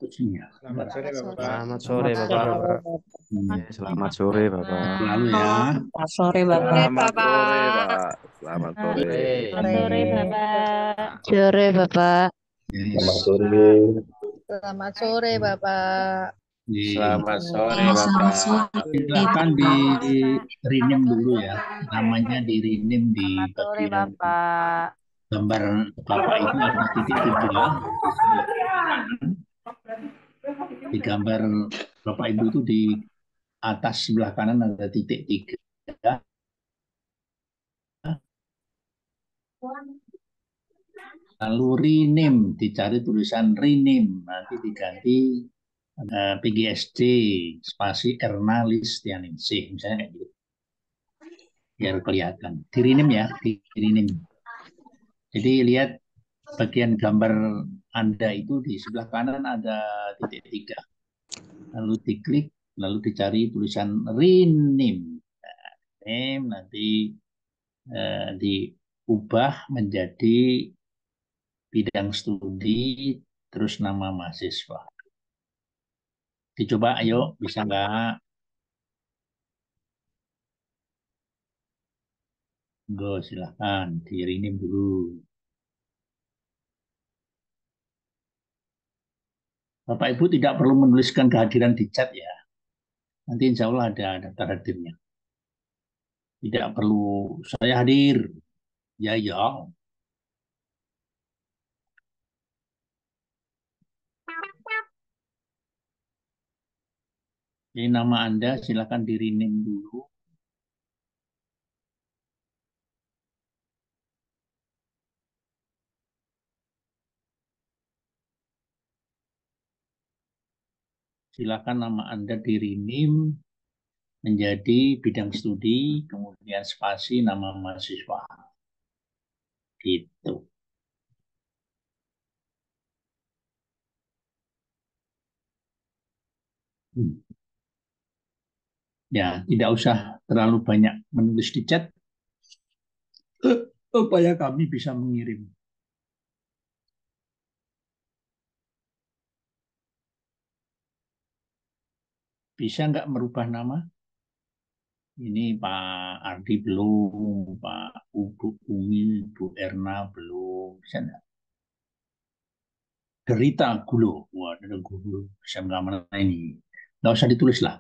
Kucingnya. Selamat sore, Selamat sore. Bapak. Selamat sore, Selamat Bapak. sore, Bapak. Selamat sore, Bapak. Selalu ya. Selamat sore, Bapak. Sore, Selamat sore, Bapak. Pak. Selamat sore. Sore. Sore, Ini, Bapak. Sore, Bapak. Selamat yes. sore. Selamat sore, Bapak. Selamat sore, Selamat Bapak. sore. Silakan di rename dulu ya. Namanya di rename di Selamat sore, bagian Bapak. gambar Bapak itu ada titik tiga di sebelah kanan. Di gambar Bapak Ibu itu di atas sebelah kanan ada titik tiga. Lalu rename, dicari tulisan rename, nanti diganti PGSD spasi Erna Listianingsih, misalnya kayak gitu, biar kelihatan. Di rename ya, di rename. Jadi lihat bagian gambar Anda itu di sebelah kanan ada titik tiga. Lalu diklik, lalu dicari tulisan rename. Nah, name nanti diubah menjadi bidang studi, terus nama mahasiswa. Dicoba, ayo, bisa nggak? Go, silahkan, di rename dulu. Bapak Ibu tidak perlu menuliskan kehadiran di chat ya. Nanti insya Allah ada daftar hadirnya. Tidak perlu saya hadir. Ya, ya. Jadi nama Anda silakan di rename dulu. Silakan nama Anda di rename menjadi bidang studi, kemudian spasi nama mahasiswa. Gitu. Ya, tidak usah terlalu banyak menulis di chat, supaya kami bisa mengirim. Bisa nggak merubah nama? Ini Pak Ardi belum, Pak Bu Umi, Bu Erna belum. Bisa nggak? Derita Gulo, wah ada Gulo, bisa nggak mana ini? Nggak usah ditulis lah.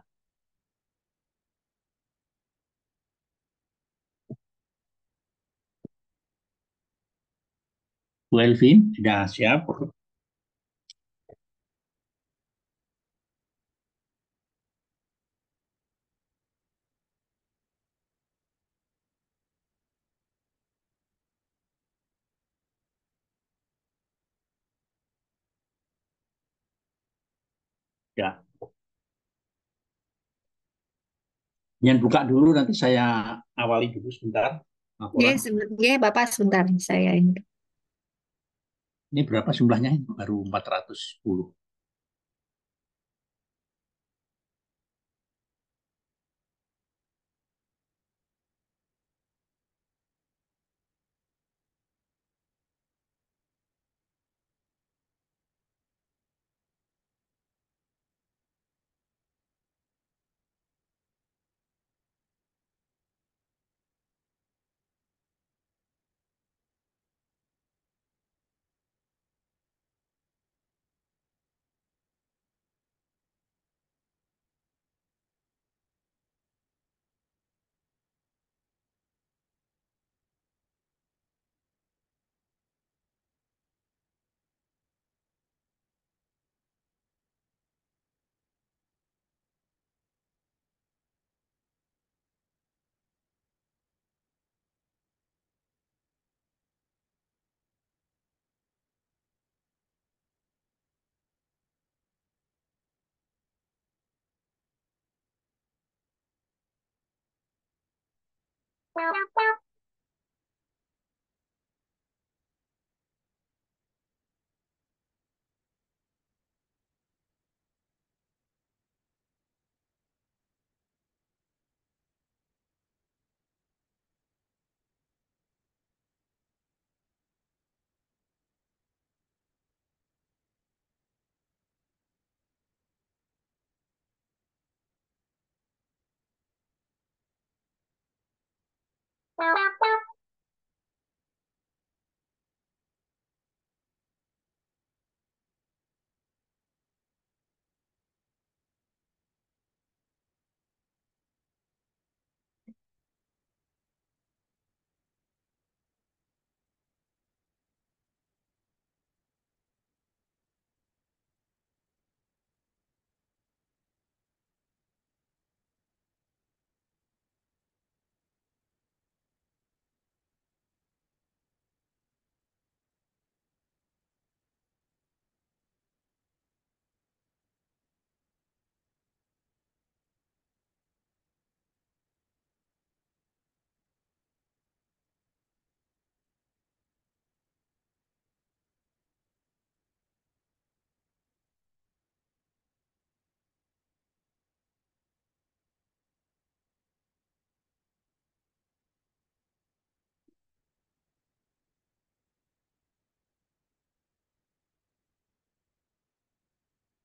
Bu Elvin, sudah siap? Ya. Jangan buka dulu, nanti saya awali dulu sebentar. Laporan. Bapak sebentar saya ini. Ini berapa jumlahnya? Baru 410.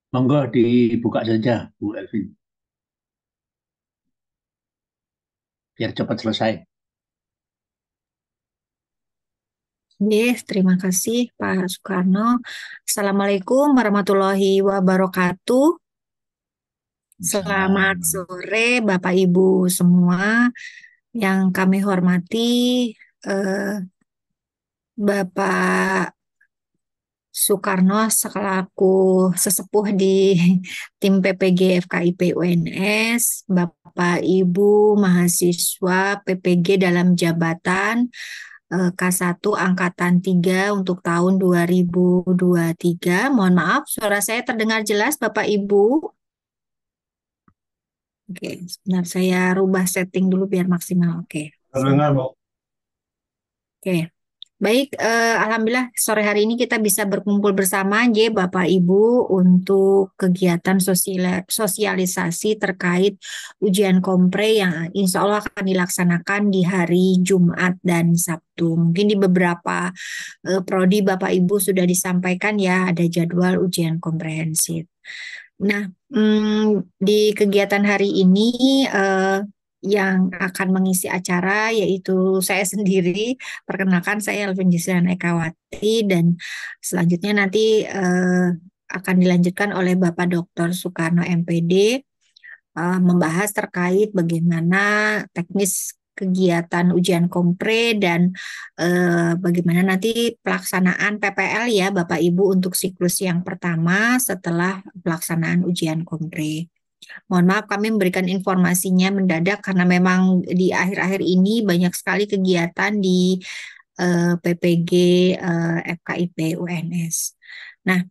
Monggo dibuka saja, Bu Elvin, biar cepat selesai. Terima kasih Pak Soekarno. Assalamualaikum warahmatullahi wabarakatuh. Selamat sore Bapak Ibu semua yang kami hormati, Bapak Soekarno selaku sesepuh di tim PPG FKIP UNS, Bapak Ibu mahasiswa PPG dalam jabatan K1 Angkatan 3 untuk tahun 2023. Mohon maaf, suara saya terdengar jelas Bapak Ibu? Oke, sebentar saya rubah setting dulu biar maksimal. Oke. Terdengar, Bu. Oke. Baik, alhamdulillah sore hari ini kita bisa berkumpul bersama Bapak Ibu untuk kegiatan sosialisasi terkait ujian kompre yang insya Allah akan dilaksanakan di hari Jumat dan Sabtu. Mungkin di beberapa prodi Bapak Ibu sudah disampaikan ya ada jadwal ujian komprehensif. Nah, di kegiatan hari ini yang akan mengisi acara yaitu saya sendiri. Perkenalkan, saya Elvin Jisrian Ekawati, dan selanjutnya nanti akan dilanjutkan oleh Bapak Dr. Soekarno MPD membahas terkait bagaimana teknis kegiatan ujian kompre dan bagaimana nanti pelaksanaan PPL ya Bapak Ibu untuk siklus yang pertama setelah pelaksanaan ujian kompre. Mohon maaf kami memberikan informasinya mendadak karena memang di akhir-akhir ini banyak sekali kegiatan di PPG FKIP UNS. Nah,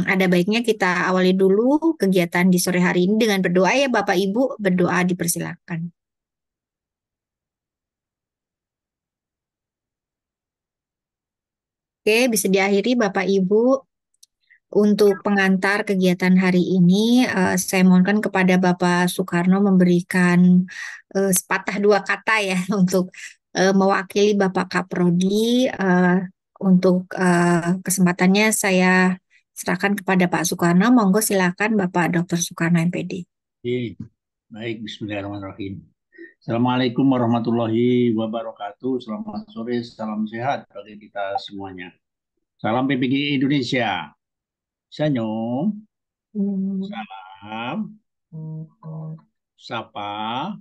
ada baiknya kita awali dulu kegiatan di sore hari ini dengan berdoa ya Bapak Ibu, berdoa dipersilakan. Oke, bisa diakhiri Bapak Ibu. Untuk pengantar kegiatan hari ini, saya mohonkan kepada Bapak Soekarno memberikan sepatah dua kata ya untuk mewakili Bapak Kaprodi. Untuk kesempatannya saya serahkan kepada Pak Soekarno. Monggo silakan Bapak Dr. Soekarno MPD. Baik, bismillahirrahmanirrahim. Assalamualaikum warahmatullahi wabarakatuh. Selamat sore, salam sehat bagi kita semuanya. Salam PPG Indonesia. Senyum, salam, sapa,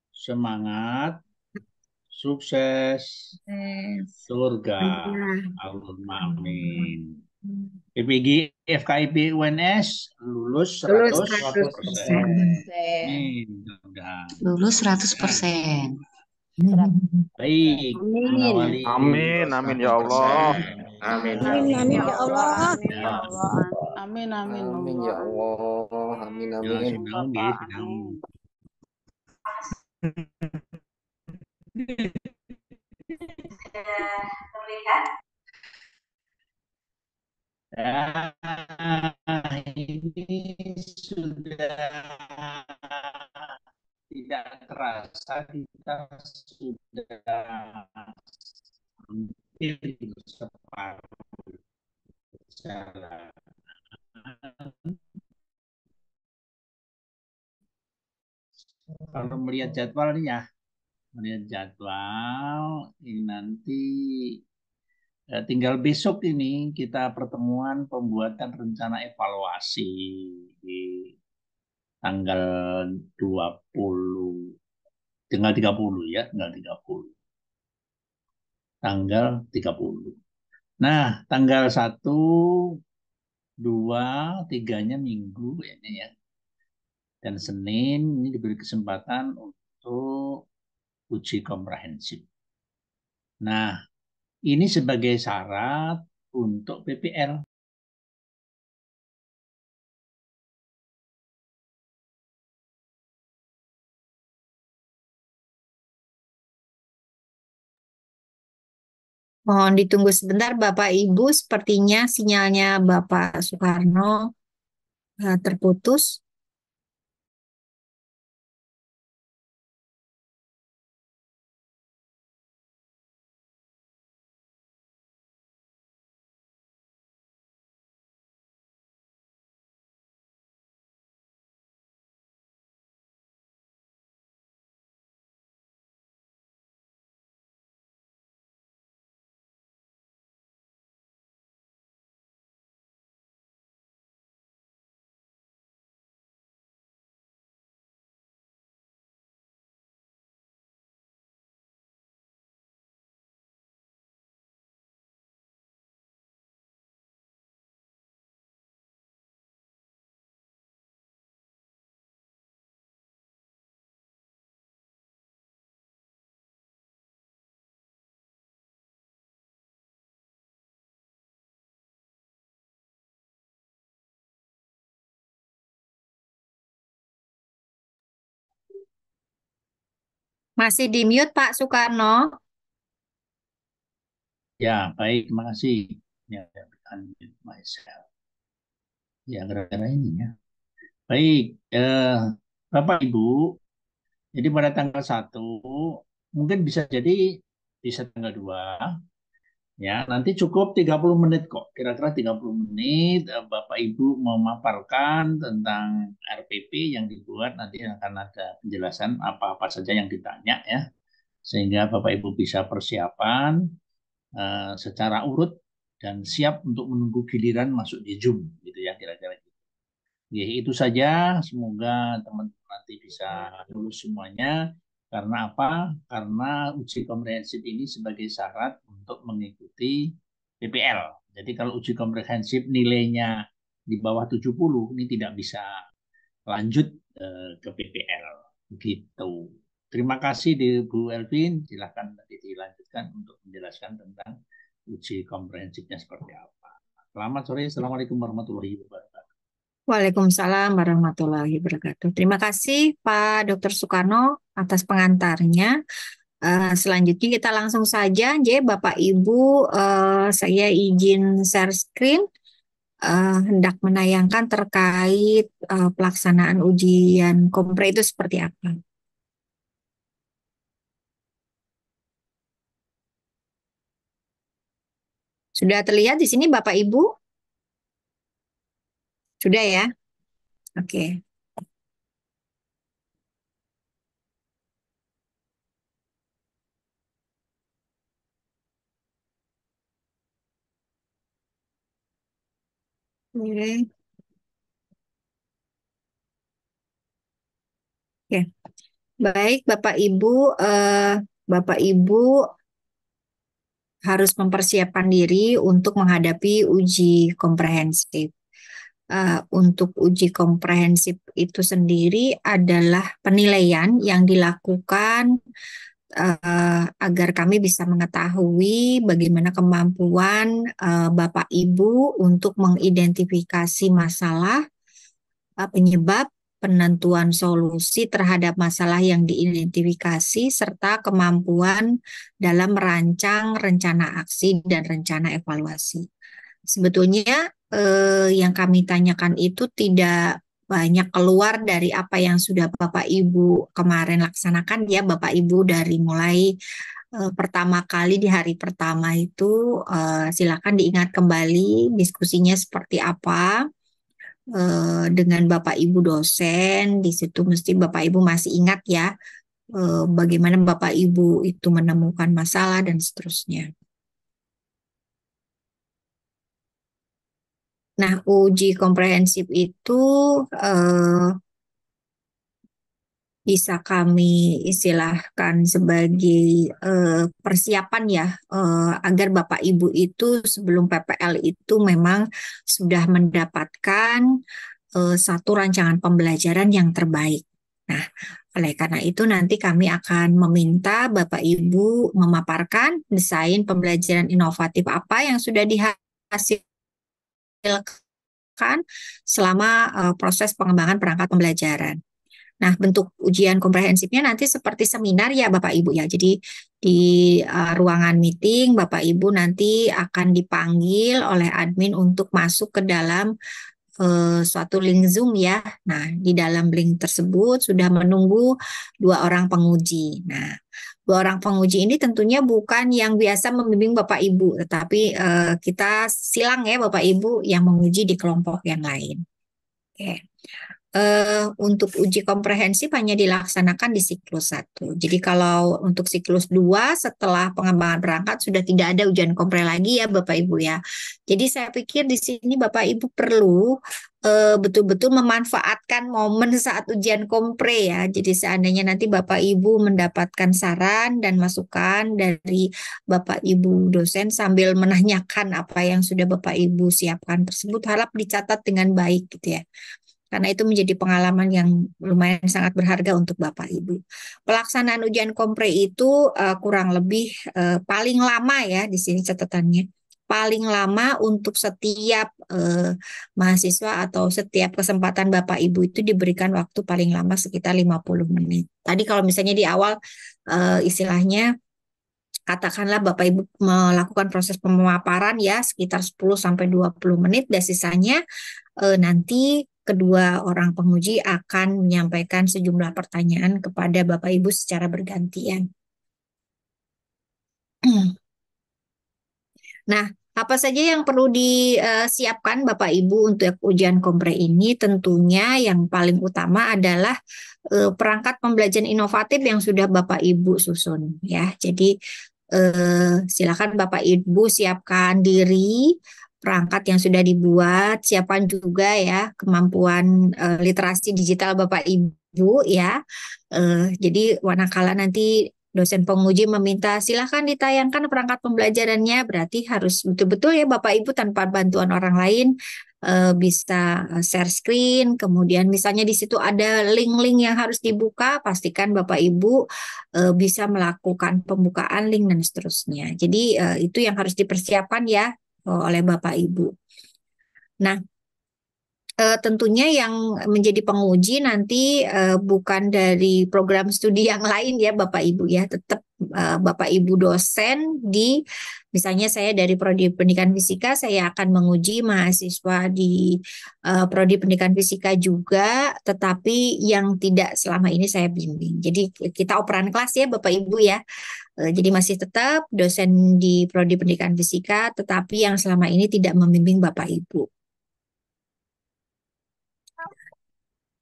semangat, sukses, surga. Allahumma amin. PPG FKIP UNS lulus 100%. Amin. Lulus 100%. Baik. Mengawali Amin, amin ya Allah. Amin ya Amin ya Allah. Amin, amin. Amin ya Allah. Amin, Ya, amin. sinau nggih, sinau. Ini sudah tidak terasa kita sudah hampir separuh jalan. Kalau melihat jadwalnya melihat jadwal ini nanti tinggal besok ini kita pertemuan pembuatan rencana evaluasi di tanggal 20, tinggal 30 ya, tinggal 30. Tanggal 30. Nah, tanggal 1, 2, 3-nya Minggu ini ya. Dan Senin ini diberi kesempatan untuk uji komprehensif. Nah, ini sebagai syarat untuk PPL. Mohon ditunggu sebentar Bapak Ibu, sepertinya sinyalnya Bapak Soekarno terputus. Masih di mute Pak Soekarno. Ya, baik, terima kasih. Ya, unmute myself. Ya, gara-gara ini ya. Baik, Bapak Ibu, jadi pada tanggal 1, mungkin bisa jadi bisa tanggal 2, ya, nanti cukup 30 menit kok. Kira-kira 30 menit Bapak Ibu memaparkan tentang RPP yang dibuat, nanti akan ada penjelasan apa-apa saja yang ditanya ya. Sehingga Bapak Ibu bisa persiapan secara urut dan siap untuk menunggu giliran masuk di Zoom gitu ya kira-kira. Ya, itu saja. Semoga teman-teman nanti bisa lulus semuanya. Karena apa? Karena uji komprehensif ini sebagai syarat untuk mengikuti PPL. Jadi kalau uji komprehensif nilainya di bawah 70, ini tidak bisa lanjut ke PPL. Begitu. Terima kasih Bu Elvin. Silakan nanti dilanjutkan untuk menjelaskan tentang uji komprehensifnya seperti apa. Selamat sore. Assalamualaikum warahmatullahi wabarakatuh. Waalaikumsalam warahmatullahi wabarakatuh. Terima kasih Pak Dr. Soekarno atas pengantarnya. Selanjutnya kita langsung saja, Bapak Ibu, saya izin share screen, hendak menayangkan terkait pelaksanaan ujian kompre itu seperti apa. Sudah terlihat di sini Bapak Ibu? Sudah ya? Oke. Oke. Oke. Baik Bapak Ibu harus mempersiapkan diri untuk menghadapi uji komprehensif. Untuk uji komprehensif itu sendiri adalah penilaian yang dilakukan agar kami bisa mengetahui bagaimana kemampuan Bapak Ibu untuk mengidentifikasi masalah, penyebab, penentuan solusi terhadap masalah yang diidentifikasi, serta kemampuan dalam merancang rencana aksi dan rencana evaluasi. Sebetulnya yang kami tanyakan itu tidak banyak keluar dari apa yang sudah Bapak Ibu kemarin laksanakan ya Bapak Ibu, dari mulai pertama kali di hari pertama itu silakan diingat kembali diskusinya seperti apa dengan Bapak Ibu dosen. Di situ mesti Bapak Ibu masih ingat ya bagaimana Bapak Ibu itu menemukan masalah dan seterusnya. Nah, uji komprehensif itu bisa kami istilahkan sebagai persiapan ya, agar Bapak Ibu itu sebelum PPL itu memang sudah mendapatkan satu rancangan pembelajaran yang terbaik. Nah, oleh karena itu nanti kami akan meminta Bapak Ibu memaparkan desain pembelajaran inovatif apa yang sudah dihasilkan selama proses pengembangan perangkat pembelajaran. Nah, bentuk ujian komprehensifnya nanti seperti seminar ya Bapak Ibu ya. Jadi di ruangan meeting Bapak Ibu nanti akan dipanggil oleh admin untuk masuk ke dalam suatu link Zoom ya. Nah, di dalam link tersebut sudah menunggu 2 orang penguji. Nah, 2 orang penguji ini tentunya bukan yang biasa membimbing Bapak Ibu, tetapi kita silang ya Bapak Ibu yang menguji di kelompok yang lain. Oke. Untuk uji komprehensif hanya dilaksanakan di siklus 1. Jadi kalau untuk siklus 2 setelah pengembangan perangkat sudah tidak ada ujian kompre lagi ya Bapak Ibu ya. Jadi saya pikir di sini Bapak Ibu perlu betul-betul memanfaatkan momen saat ujian kompre ya. Jadi seandainya nanti Bapak Ibu mendapatkan saran dan masukan dari Bapak Ibu dosen sambil menanyakan apa yang sudah Bapak Ibu siapkan tersebut, harap dicatat dengan baik gitu ya. Karena itu menjadi pengalaman yang lumayan sangat berharga untuk Bapak Ibu. Pelaksanaan ujian kompre itu kurang lebih paling lama ya di sini catatannya. Paling lama untuk setiap mahasiswa atau setiap kesempatan Bapak Ibu itu diberikan waktu paling lama sekitar 50 menit. Tadi kalau misalnya di awal istilahnya katakanlah Bapak Ibu melakukan proses pemaparan ya sekitar 10-20 menit, dan sisanya nanti kedua orang penguji akan menyampaikan sejumlah pertanyaan kepada Bapak Ibu secara bergantian. Nah, apa saja yang perlu disiapkan Bapak Ibu untuk ujian kompre ini? Tentunya yang paling utama adalah perangkat pembelajaran inovatif yang sudah Bapak Ibu susun ya. Jadi silakan Bapak Ibu siapkan diri perangkat yang sudah dibuat, siapkan juga ya kemampuan literasi digital Bapak Ibu ya. Jadi manakala nanti dosen penguji meminta silakan ditayangkan perangkat pembelajarannya, berarti harus betul-betul ya Bapak Ibu tanpa bantuan orang lain bisa share screen, kemudian misalnya di situ ada link-link yang harus dibuka, pastikan Bapak Ibu bisa melakukan pembukaan link dan seterusnya. Jadi itu yang harus dipersiapkan ya oleh Bapak Ibu. Nah, tentunya yang menjadi penguji nanti bukan dari program studi yang lain ya Bapak Ibu ya, tetap Bapak Ibu dosen di, misalnya saya dari Prodi Pendidikan Fisika, saya akan menguji mahasiswa di Prodi Pendidikan Fisika juga, tetapi yang tidak selama ini saya bimbing. Jadi kita operan kelas ya Bapak Ibu ya. Jadi masih tetap dosen di Prodi Pendidikan Fisika, tetapi yang selama ini tidak membimbing Bapak Ibu.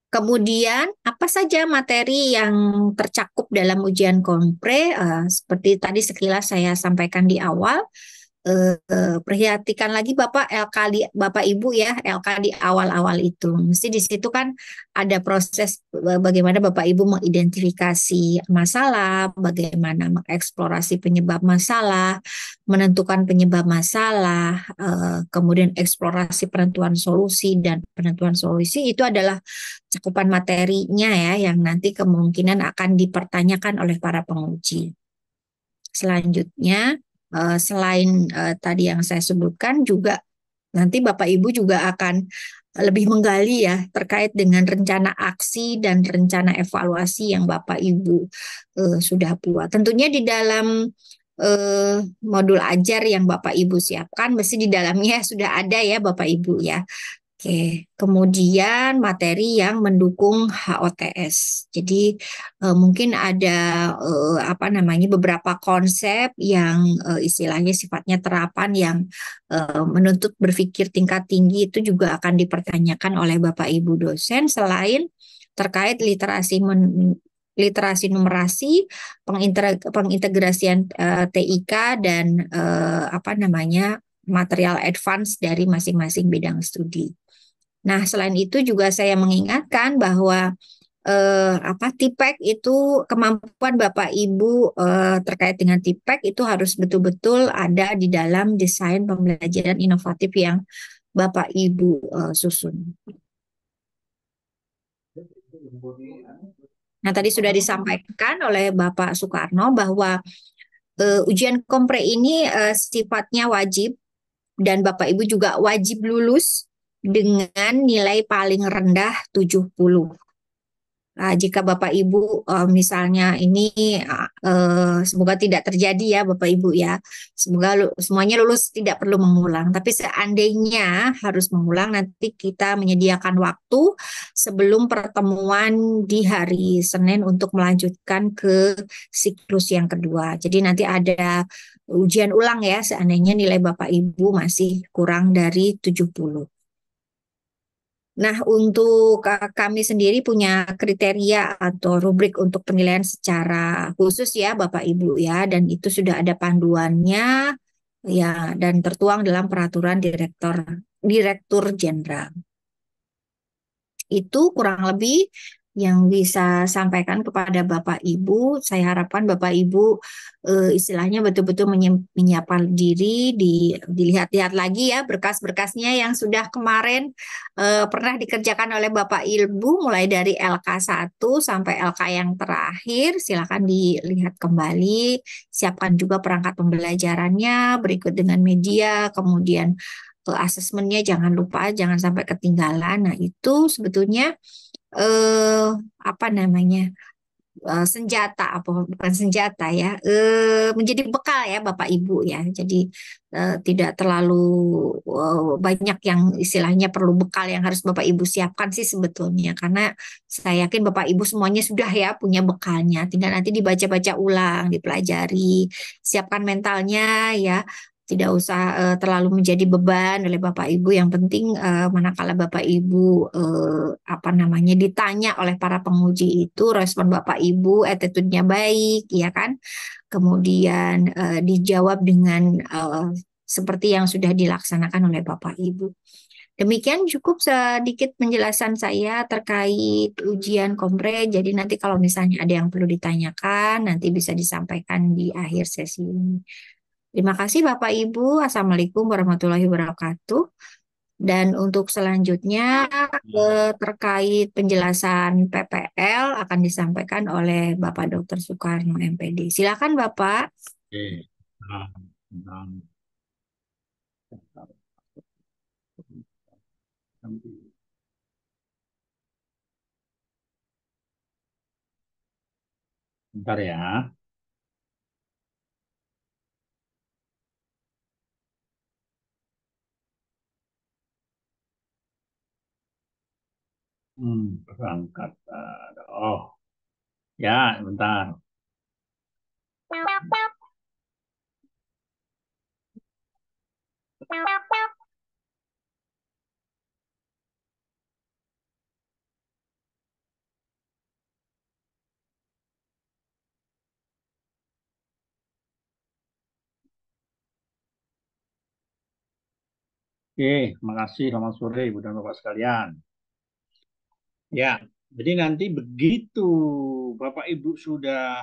Kemudian, apa saja materi yang tercakup dalam ujian kompre? Seperti tadi sekilas saya sampaikan di awal, perhatikan lagi Bapak Ibu ya, LK di awal-awal itu. Mesti di situ kan ada proses bagaimana Bapak Ibu mengidentifikasi masalah, bagaimana mengeksplorasi penyebab masalah, menentukan penyebab masalah, kemudian eksplorasi penentuan solusi, dan penentuan solusi itu adalah cakupan materinya ya, yang nanti kemungkinan akan dipertanyakan oleh para penguji. Selanjutnya, selain tadi yang saya sebutkan, juga nanti Bapak Ibu juga akan lebih menggali ya terkait dengan rencana aksi dan rencana evaluasi yang Bapak Ibu sudah buat. Tentunya di dalam modul ajar yang Bapak Ibu siapkan, mesti di dalamnya sudah ada ya Bapak Ibu ya. Oke, kemudian materi yang mendukung HOTS. Jadi mungkin ada beberapa konsep yang istilahnya sifatnya terapan yang menuntut berpikir tingkat tinggi, itu juga akan dipertanyakan oleh Bapak Ibu dosen, selain terkait literasi numerasi, pengintegrasian TIK dan apa namanya material advance dari masing-masing bidang studi. Nah, selain itu juga saya mengingatkan bahwa TIPEK itu kemampuan Bapak Ibu terkait dengan TIPEK itu harus betul-betul ada di dalam desain pembelajaran inovatif yang Bapak Ibu susun. Nah, tadi sudah disampaikan oleh Bapak Soekarno bahwa ujian kompre ini sifatnya wajib dan Bapak Ibu juga wajib lulus dengan nilai paling rendah 70. Nah, jika Bapak Ibu misalnya ini semoga tidak terjadi ya Bapak Ibu ya. Semoga semuanya lulus tidak perlu mengulang. Tapi seandainya harus mengulang nanti kita menyediakan waktu sebelum pertemuan di hari Senin untuk melanjutkan ke siklus yang kedua. Jadi nanti ada ujian ulang ya seandainya nilai Bapak Ibu masih kurang dari 70. Nah, untuk kami sendiri punya kriteria atau rubrik untuk penilaian secara khusus ya Bapak Ibu ya, dan itu sudah ada panduannya ya dan tertuang dalam peraturan Direktur Jenderal. Itu kurang lebih yang bisa sampaikan kepada Bapak Ibu. Saya harapkan Bapak Ibu istilahnya betul-betul menyiapkan diri, dilihat-lihat lagi ya berkas-berkasnya yang sudah kemarin pernah dikerjakan oleh Bapak Ibu mulai dari LK1 sampai LK yang terakhir. Silakan dilihat kembali, siapkan juga perangkat pembelajarannya berikut dengan media, kemudian asesmennya jangan lupa, jangan sampai ketinggalan. Nah, itu sebetulnya apa namanya senjata apa bukan senjata ya menjadi bekal ya Bapak Ibu ya. Jadi tidak terlalu banyak yang istilahnya perlu bekal yang harus Bapak Ibu siapkan sih sebetulnya, karena saya yakin Bapak Ibu semuanya sudah ya punya bekalnya, tinggal nanti dibaca-baca ulang, dipelajari, siapkan mentalnya ya. Tidak usah terlalu menjadi beban oleh Bapak Ibu. Yang penting manakala Bapak Ibu apa namanya ditanya oleh para penguji itu respon Bapak Ibu attitude-nya baik, ya kan? Kemudian dijawab dengan seperti yang sudah dilaksanakan oleh Bapak Ibu. Demikian cukup sedikit penjelasan saya terkait ujian kompre. Jadi nanti kalau misalnya ada yang perlu ditanyakan, nanti bisa disampaikan di akhir sesi ini. Terima kasih Bapak Ibu. Assalamualaikum warahmatullahi wabarakatuh. Dan untuk selanjutnya terkait penjelasan PPL akan disampaikan oleh Bapak Dr. Soekarno MPD. Silakan Bapak. Oke. Bentar ya. Berangkat. Oh, ya, bentar. Oke, terima kasih. Selamat sore, Ibu dan Bapak sekalian. Ya, jadi nanti begitu Bapak Ibu sudah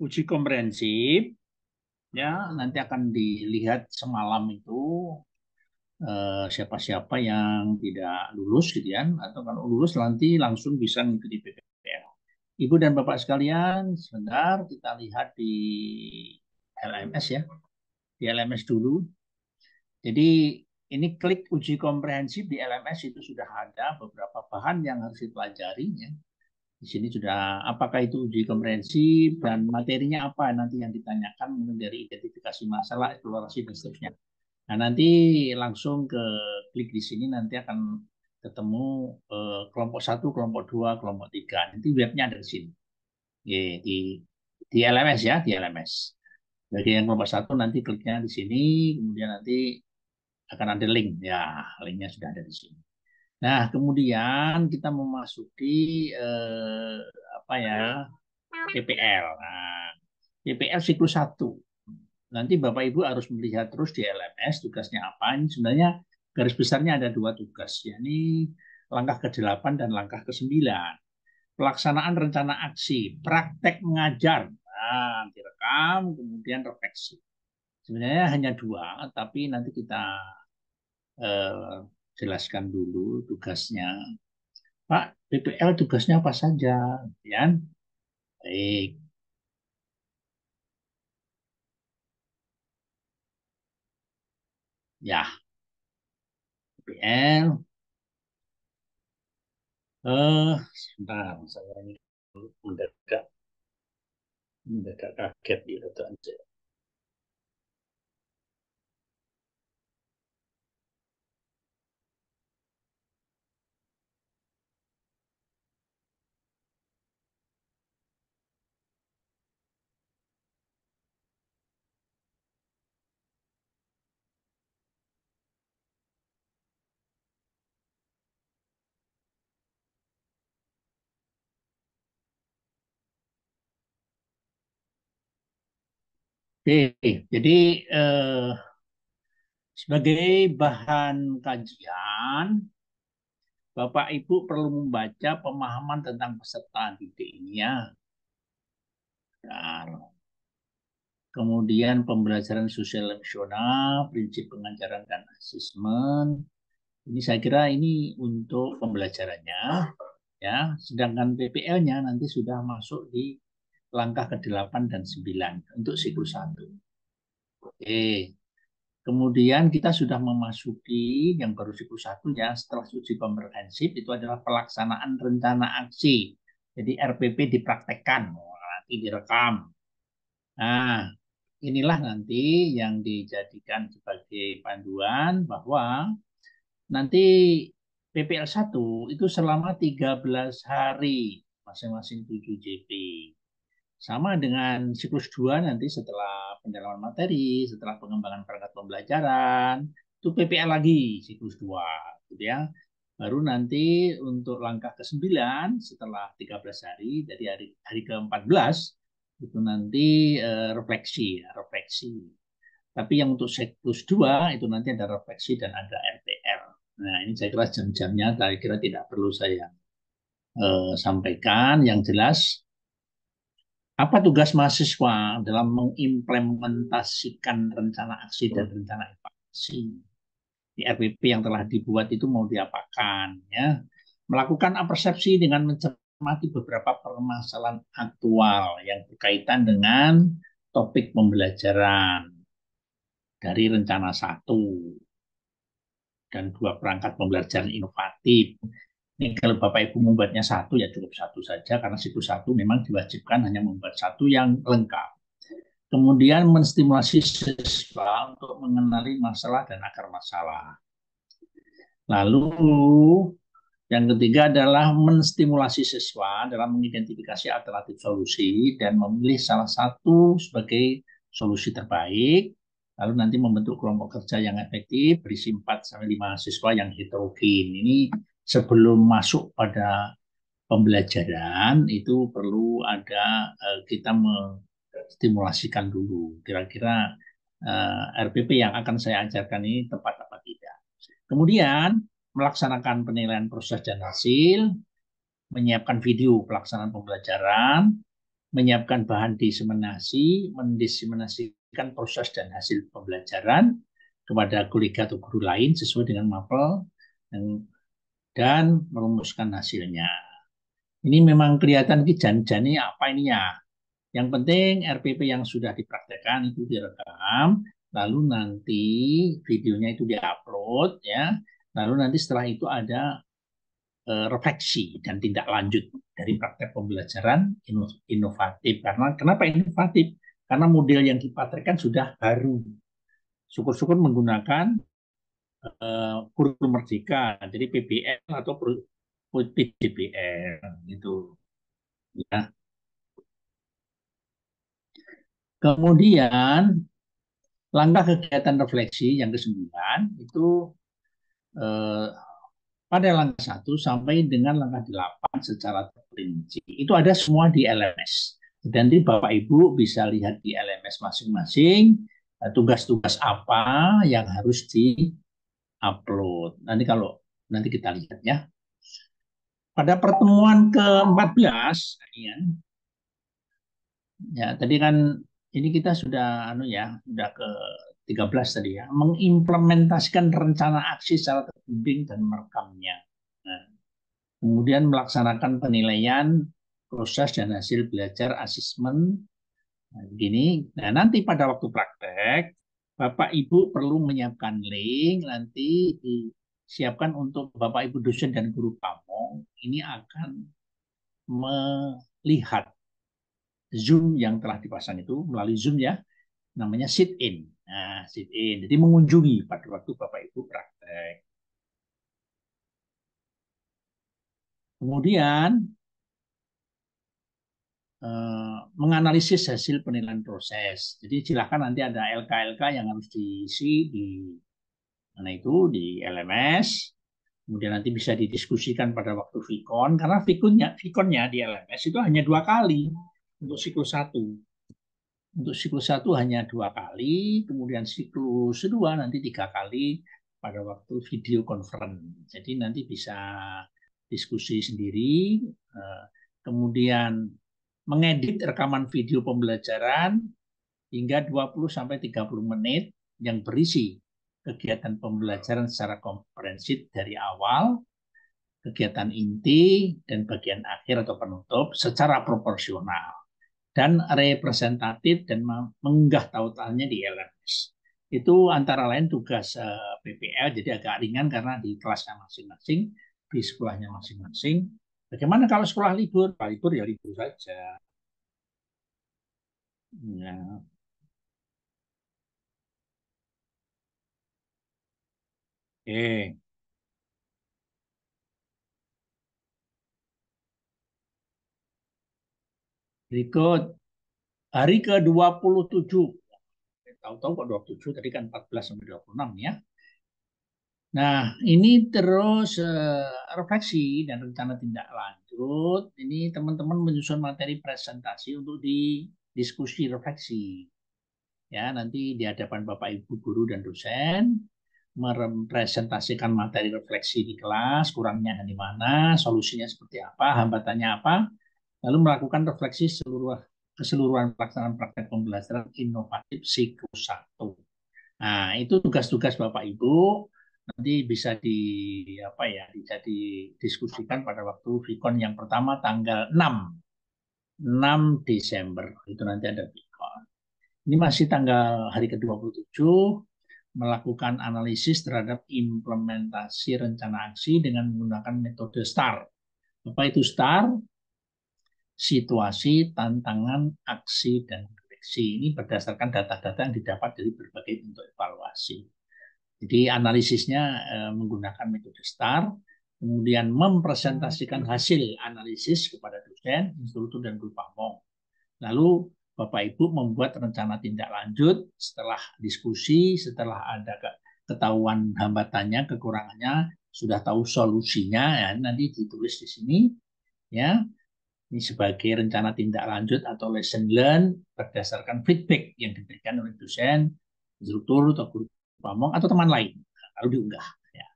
uji komprehensif, ya nanti akan dilihat semalam itu siapa-siapa yang tidak lulus gitu ya, atau kalau lulus nanti langsung bisa mengikuti PPL. Ibu dan Bapak sekalian, sebentar kita lihat di LMS ya, di LMS dulu. Jadi ini klik uji komprehensif di LMS itu sudah ada beberapa bahan yang harus dipelajari ya. Di sini sudah apakah itu uji komprehensif dan materinya apa nanti yang ditanyakan dari identifikasi masalah, eksplorasi dan seterusnya. Nah, nanti langsung ke klik di sini nanti akan ketemu kelompok 1, kelompok 2, kelompok 3. Nanti webnya ada di sini. Di LMS ya, di LMS. Jadi yang kelompok 1 nanti kliknya di sini, kemudian nanti akan ada link. Ya, linknya sudah ada di sini. Nah, kemudian kita memasuki apa ya, PPL. Nah, PPL siklus 1. Nanti Bapak Ibu harus melihat terus di LMS tugasnya apa. Ini sebenarnya garis besarnya ada 2 tugas, yakni langkah ke-8 dan langkah ke-9. Pelaksanaan rencana aksi, praktek mengajar. Nah, direkam, kemudian refleksi. Sebenarnya hanya 2, tapi nanti kita eh, jelaskan dulu tugasnya. Pak, PPL tugasnya apa saja? Ya, baik. Ya, PPL. Sebentar, saya ini mendadak kaget gitu aja. Oke, jadi eh, sebagai bahan kajian, Bapak Ibu perlu membaca pemahaman tentang peserta didik ini ya. Nah, kemudian pembelajaran sosial emosional, prinsip pengajaran dan asesmen. Ini saya kira ini untuk pembelajarannya ya. Sedangkan PPL-nya nanti sudah masuk di langkah ke-8 dan 9 untuk siklus 1. Oke. Kemudian kita sudah memasuki yang baru siklus 1 ya, setelah uji komprehensif itu adalah pelaksanaan rencana aksi. Jadi RPP dipraktekkan, nanti direkam. Nah, inilah nanti yang dijadikan sebagai panduan bahwa nanti PPL 1 itu selama 13 hari, masing-masing 7 JP. Sama dengan siklus 2 nanti setelah pendalaman materi, setelah pengembangan perangkat pembelajaran, itu PPL lagi siklus 2, gitu ya. Baru nanti untuk langkah ke-9 setelah 13 hari, dari hari ke-14 itu nanti refleksi ya, refleksi. Tapi yang untuk siklus 2 itu nanti ada refleksi dan ada RTR. Nah, ini saya kira jam-jamnya saya kira tidak perlu saya sampaikan. Yang jelas apa tugas mahasiswa dalam mengimplementasikan rencana aksi dan rencana evaluasi di RPP yang telah dibuat itu mau diapakan ya? Melakukan persepsi dengan mencermati beberapa permasalahan aktual yang berkaitan dengan topik pembelajaran dari rencana 1 dan 2 perangkat pembelajaran inovatif. Ini kalau Bapak Ibu membuatnya 1 ya cukup 1 saja karena siklus 1 memang diwajibkan hanya membuat 1 yang lengkap. Kemudian menstimulasi siswa untuk mengenali masalah dan akar masalah. Lalu yang ketiga adalah menstimulasi siswa dalam mengidentifikasi alternatif solusi dan memilih salah satu sebagai solusi terbaik. Lalu nanti membentuk kelompok kerja yang efektif berisi 4-5 siswa yang heterogen. Ini sebelum masuk pada pembelajaran itu perlu ada kita stimulasikan dulu. Kira-kira RPP yang akan saya ajarkan ini tepat apa tidak. Kemudian melaksanakan penilaian proses dan hasil, menyiapkan video pelaksanaan pembelajaran, menyiapkan bahan diseminasi, mendiseminasikan proses dan hasil pembelajaran kepada kolega atau guru lain sesuai dengan mapel dan merumuskan hasilnya. Ini memang kelihatan jan-jani apa ini ya. Yang penting RPP yang sudah dipraktekkan itu direkam, lalu nanti videonya itu diupload ya. Lalu nanti setelah itu ada refleksi dan tindak lanjut dari praktek pembelajaran inovatif. Karena kenapa inovatif? Karena model yang dipraktekkan sudah baru. Syukur-syukur menggunakan kurikulum merdeka, jadi PBL atau PJBL gitu. Ya. Kemudian langkah kegiatan refleksi yang ke-9 itu pada langkah 1 sampai dengan langkah 8 secara terperinci. Itu ada semua di LMS. Nanti Bapak Ibu bisa lihat di LMS masing-masing tugas-tugas apa yang harus di-upload. Nanti kita lihat ya. Pada pertemuan ke-14 ya tadi kan ini kita sudah sudah ke-13 tadi ya, mengimplementasikan rencana aksi secara terbimbing dan merekamnya. Nah, kemudian melaksanakan penilaian proses dan hasil belajar asesmen. Nah, begini. Nah, nanti pada waktu praktek Bapak Ibu perlu menyiapkan link, nanti disiapkan untuk Bapak Ibu dosen dan guru kamu ini akan melihat Zoom yang telah dipasang itu melalui Zoom ya, namanya sit in. Nah, sit in. Jadi mengunjungi pada waktu Bapak Ibu praktek. Kemudian menganalisis hasil penilaian proses. Jadi silakan nanti ada LK-LK yang harus diisi di mana itu di LMS. Kemudian nanti bisa didiskusikan pada waktu Vicon karena Viconnya di LMS itu hanya 2 kali untuk siklus 1. Untuk siklus 1 hanya 2 kali, kemudian siklus 2 nanti 3 kali pada waktu video conference. Jadi nanti bisa diskusi sendiri, kemudian mengedit rekaman video pembelajaran hingga 20-30 menit yang berisi kegiatan pembelajaran secara komprehensif dari awal, kegiatan inti, dan bagian akhir atau penutup secara proporsional dan representatif dan mengunggah tautannya di LMS. Itu antara lain tugas PPL, jadi agak ringan karena di kelasnya masing-masing, di sekolahnya masing-masing. Bagaimana kalau sekolah libur? Pak libur ya libur saja. Ya. Oke. Berikut hari ke-27. Tahu-tahu kok 27, tadi kan 14 sampai 26 ya. Nah, ini terus refleksi dan rencana tindak lanjut. Ini teman-teman menyusun materi presentasi untuk diskusi refleksi. Ya, nanti di hadapan Bapak Ibu guru dan dosen merepresentasikan materi refleksi di kelas, kurangnya di mana, solusinya seperti apa, hambatannya apa, lalu melakukan refleksi keseluruhan pelaksanaan praktek pembelajaran inovatif siklus 1. Nah, itu tugas-tugas Bapak Ibu nanti bisa bisa didiskusikan pada waktu Vicon yang pertama tanggal 6 Desember. Itu nanti ada Vicon. Ini masih hari ke-27 melakukan analisis terhadap implementasi rencana aksi dengan menggunakan metode STAR. Apa itu STAR? Situasi, tantangan, aksi, dan koreksi. Ini berdasarkan data-data yang didapat dari berbagai bentuk evaluasi. Jadi analisisnya menggunakan metode STAR, kemudian mempresentasikan hasil analisis kepada dosen, instruktur, dan guru pamong. Lalu Bapak Ibu membuat rencana tindak lanjut setelah diskusi, setelah ada ketahuan hambatannya, kekurangannya, sudah tahu solusinya, ya, nanti ditulis di sini, ya. Ini sebagai rencana tindak lanjut atau lesson learn berdasarkan feedback yang diberikan oleh dosen, instruktur, atau guru pamong, atau teman lain. Lalu diunggah. Ya.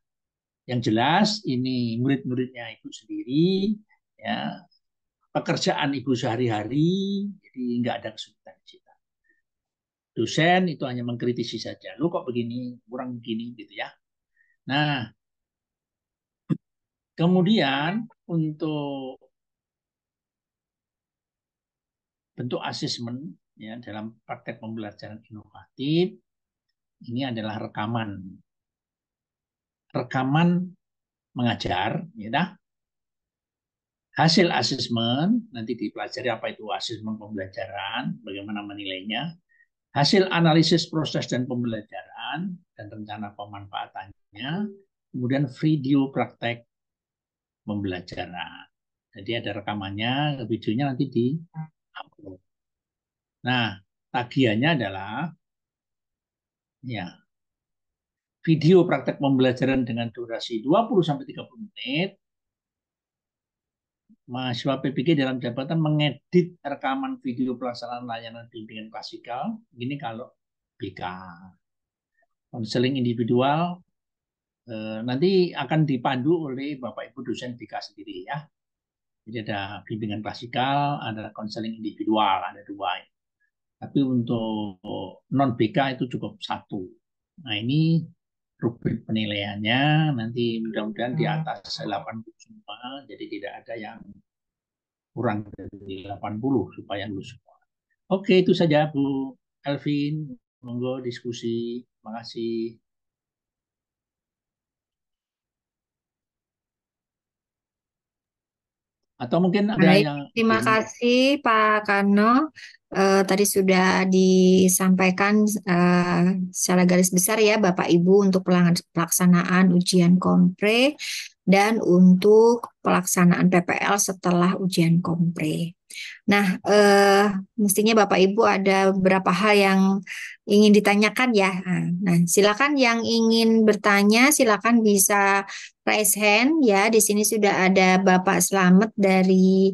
Yang jelas ini murid-muridnya Ibu sendiri, ya, pekerjaan Ibu sehari-hari, jadi nggak ada kesulitan di situ. Dosen itu hanya mengkritisi saja. Lu kok begini, kurang begini, gitu ya. Nah, kemudian untuk bentuk asesmen ya dalam praktek pembelajaran inovatif ini adalah rekaman mengajar, ya. Hasil asesmen nanti dipelajari apa itu asesmen pembelajaran, bagaimana menilainya, hasil analisis proses dan pembelajaran dan rencana pemanfaatannya, kemudian video praktek pembelajaran. Jadi ada rekamannya, videonya nanti di-upload. Nah, tagihannya adalah ya video praktek pembelajaran dengan durasi 20-30 menit, mahasiswa PPG dalam jabatan mengedit rekaman video pelaksanaan layanan bimbingan klasikal. Ini kalau BK. Konseling individual nanti akan dipandu oleh Bapak Ibu dosen BK sendiri ya. Jadi ada bimbingan klasikal, ada konseling individual, ada 2. Tapi untuk non BK itu cukup 1. Nah ini rubrik penilaiannya nanti mudah-mudahan di atas 80 semua, jadi tidak ada yang kurang dari 80 supaya lulus semua. Oke, itu saja Bu Elvin. Monggo diskusi. Terima kasih. Atau mungkin ada Baik, yang terima kasih Pak Karno. Tadi sudah disampaikan secara garis besar ya Bapak Ibu untuk pelaksanaan ujian kompre dan untuk pelaksanaan PPL setelah ujian kompre. Nah, mestinya Bapak Ibu ada beberapa hal yang ingin ditanyakan ya. Nah, silakan yang ingin bertanya, silakan bisa raise hand ya. Di sini sudah ada Bapak Slamet dari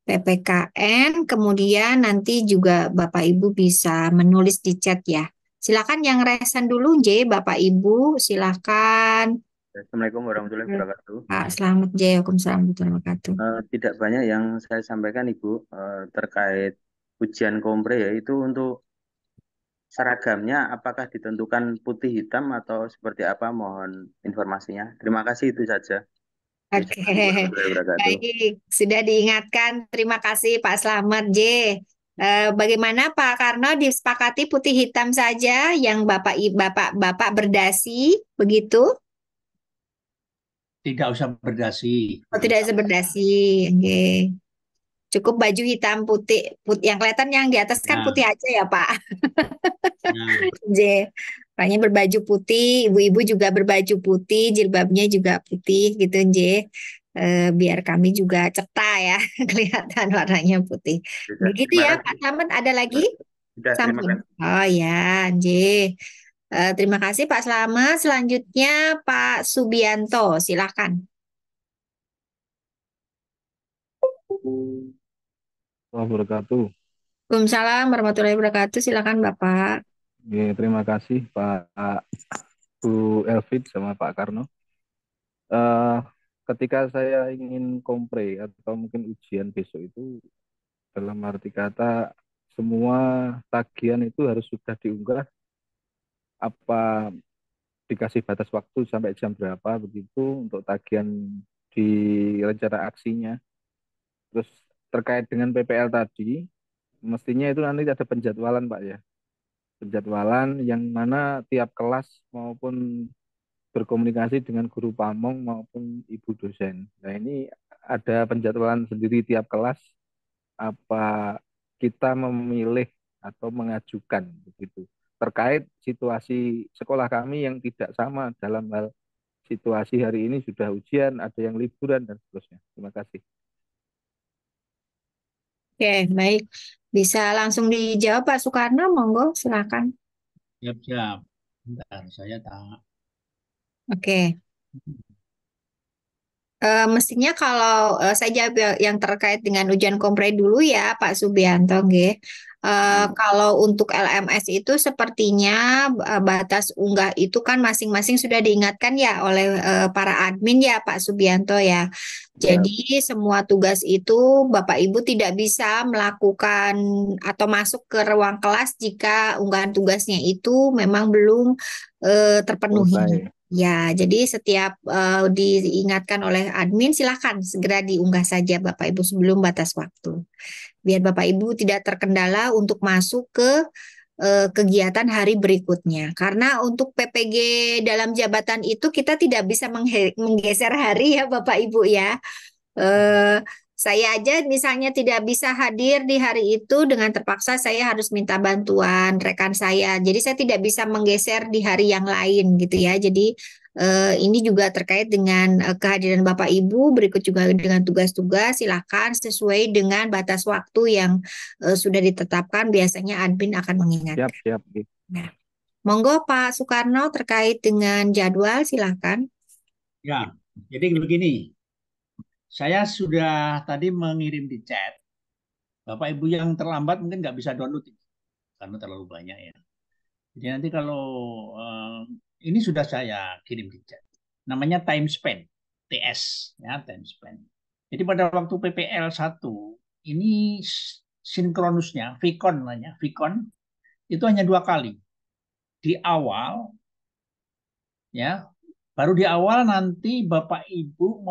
PPKN, kemudian nanti juga Bapak Ibu bisa menulis di chat ya. Silakan yang raise hand dulu, J, Bapak Ibu, silakan. Assalamualaikum warahmatullahi wabarakatuh. Pak Slamet J, Waalaikumsalam warahmatullahi wabarakatuh. Tidak banyak yang saya sampaikan Ibu terkait ujian kompre, yaitu untuk seragamnya apakah ditentukan putih hitam atau seperti apa, mohon informasinya. Terima kasih, itu saja. Oke, Assalamualaikum warahmatullahi wabarakatuh. baik. Sudah diingatkan. Terima kasih Pak Slamet J. Bagaimana Pak Karno, disepakati putih hitam saja yang Bapak berdasi, begitu? tidak usah berdasi. Oh, tidak usah berdasi. Oke. Cukup baju hitam putih, yang kelihatan yang di atas kan Nah. putih aja ya Pak. Nah, J. Makanya berbaju putih, ibu-ibu juga berbaju putih, jilbabnya juga putih gitu J. Biar kami juga cetak ya, kelihatan warnanya putih. Sudah, Begitu terima ya kasih. Pak Slamet, ada lagi? Sudah, terima kasih. Oh ya, J. Terima kasih Pak Slamet. Selanjutnya Pak Subianto, silakan. Wabarakatuh. Waalaikumsalam warahmatullahi wabarakatuh. Silakan Bapak. Oke, terima kasih Pak Bu Elvin sama Pak Karno. Ketika saya ingin kompre atau mungkin ujian besok itu, dalam arti kata semua tagihan itu harus sudah diunggah, apa dikasih batas waktu sampai jam berapa begitu untuk tagihan di rencana aksinya. Terus terkait dengan PPL tadi, mestinya itu nanti ada penjadwalan Pak ya. Penjadwalan yang mana tiap kelas maupun berkomunikasi dengan guru pamong maupun ibu dosen. Nah ini ada penjadwalan sendiri tiap kelas, apa kita memilih atau mengajukan begitu. Terkait situasi sekolah kami yang tidak sama dalam hal situasi hari ini sudah ujian, ada yang liburan dan seterusnya. Terima kasih. Oke, baik. Bisa langsung dijawab Pak Soekarno, monggo, silakan. siap-siap. Bentar, saya tak. Oke. Mestinya kalau saya jawab yang terkait dengan ujian kompre dulu ya Pak Subianto, nggih. Kalau untuk LMS itu sepertinya batas unggah itu kan masing-masing sudah diingatkan ya oleh para admin ya Pak Subianto ya. Jadi semua tugas itu Bapak Ibu tidak bisa melakukan atau masuk ke ruang kelas jika unggahan tugasnya itu memang belum terpenuhi. Selesai. Ya, jadi setiap diingatkan oleh admin, silakan segera diunggah saja Bapak Ibu sebelum batas waktu. Biar Bapak Ibu tidak terkendala untuk masuk ke kegiatan hari berikutnya. Karena untuk PPG dalam jabatan itu kita tidak bisa menggeser hari ya Bapak Ibu ya. Saya aja misalnya tidak bisa hadir di hari itu, dengan terpaksa saya harus minta bantuan rekan saya. Jadi saya tidak bisa menggeser di hari yang lain gitu ya. Jadi ini juga terkait dengan kehadiran Bapak Ibu, berikut juga dengan tugas-tugas, silakan sesuai dengan batas waktu yang sudah ditetapkan, biasanya admin akan mengingatkan. Siap. Nah, Monggo Pak Soekarno terkait dengan jadwal, silakan. Ya, jadi begini. Saya sudah tadi mengirim di chat. Bapak Ibu yang terlambat mungkin nggak bisa download ini, karena terlalu banyak ya. Jadi nanti kalau ini sudah saya kirim di chat. Namanya time span, TS ya, time span. Jadi pada waktu PPL 1 ini sinkronusnya, Vicon namanya, Vicon itu hanya 2 kali. Di awal ya, baru di awal nanti Bapak Ibu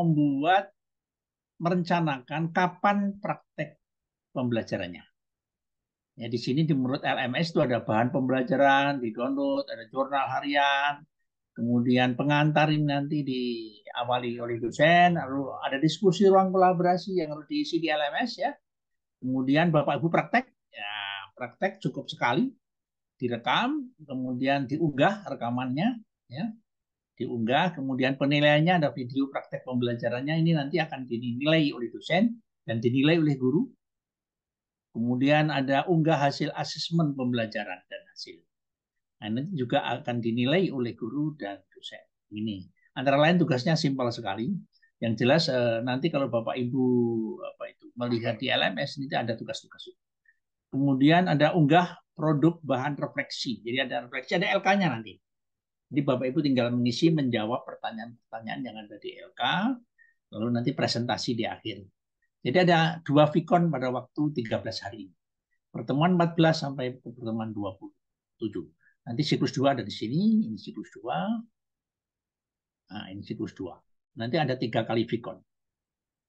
merencanakan kapan praktek pembelajarannya. Ya, di sini menurut LMS itu ada bahan pembelajaran, di-download, ada jurnal harian, kemudian pengantar ini nanti diawali oleh dosen, lalu ada diskusi ruang kolaborasi yang harus diisi di LMS ya. Kemudian Bapak Ibu praktek, ya praktek cukup sekali, direkam, kemudian diunggah rekamannya, ya, diunggah, kemudian penilaiannya ada video praktek pembelajarannya, ini nanti akan dinilai oleh dosen dan dinilai oleh guru. Kemudian ada unggah hasil asesmen pembelajaran dan hasil. Nah, nanti juga akan dinilai oleh guru dan dosen. Ini antara lain tugasnya simpel sekali. Yang jelas nanti kalau Bapak Ibu melihat di LMS ini ada tugas-tugas. Kemudian ada unggah produk bahan refleksi. Jadi ada refleksi, ada LK-nya nanti. Jadi Bapak Ibu tinggal mengisi, menjawab pertanyaan-pertanyaan yang ada di LK, lalu nanti presentasi di akhir. Jadi ada 2 Vicon pada waktu 13 hari. Pertemuan 14 sampai pertemuan 27. Nanti siklus 2 ada di sini, ini siklus 2. Nah, ini siklus 2. Nanti ada 3 kali Vicon.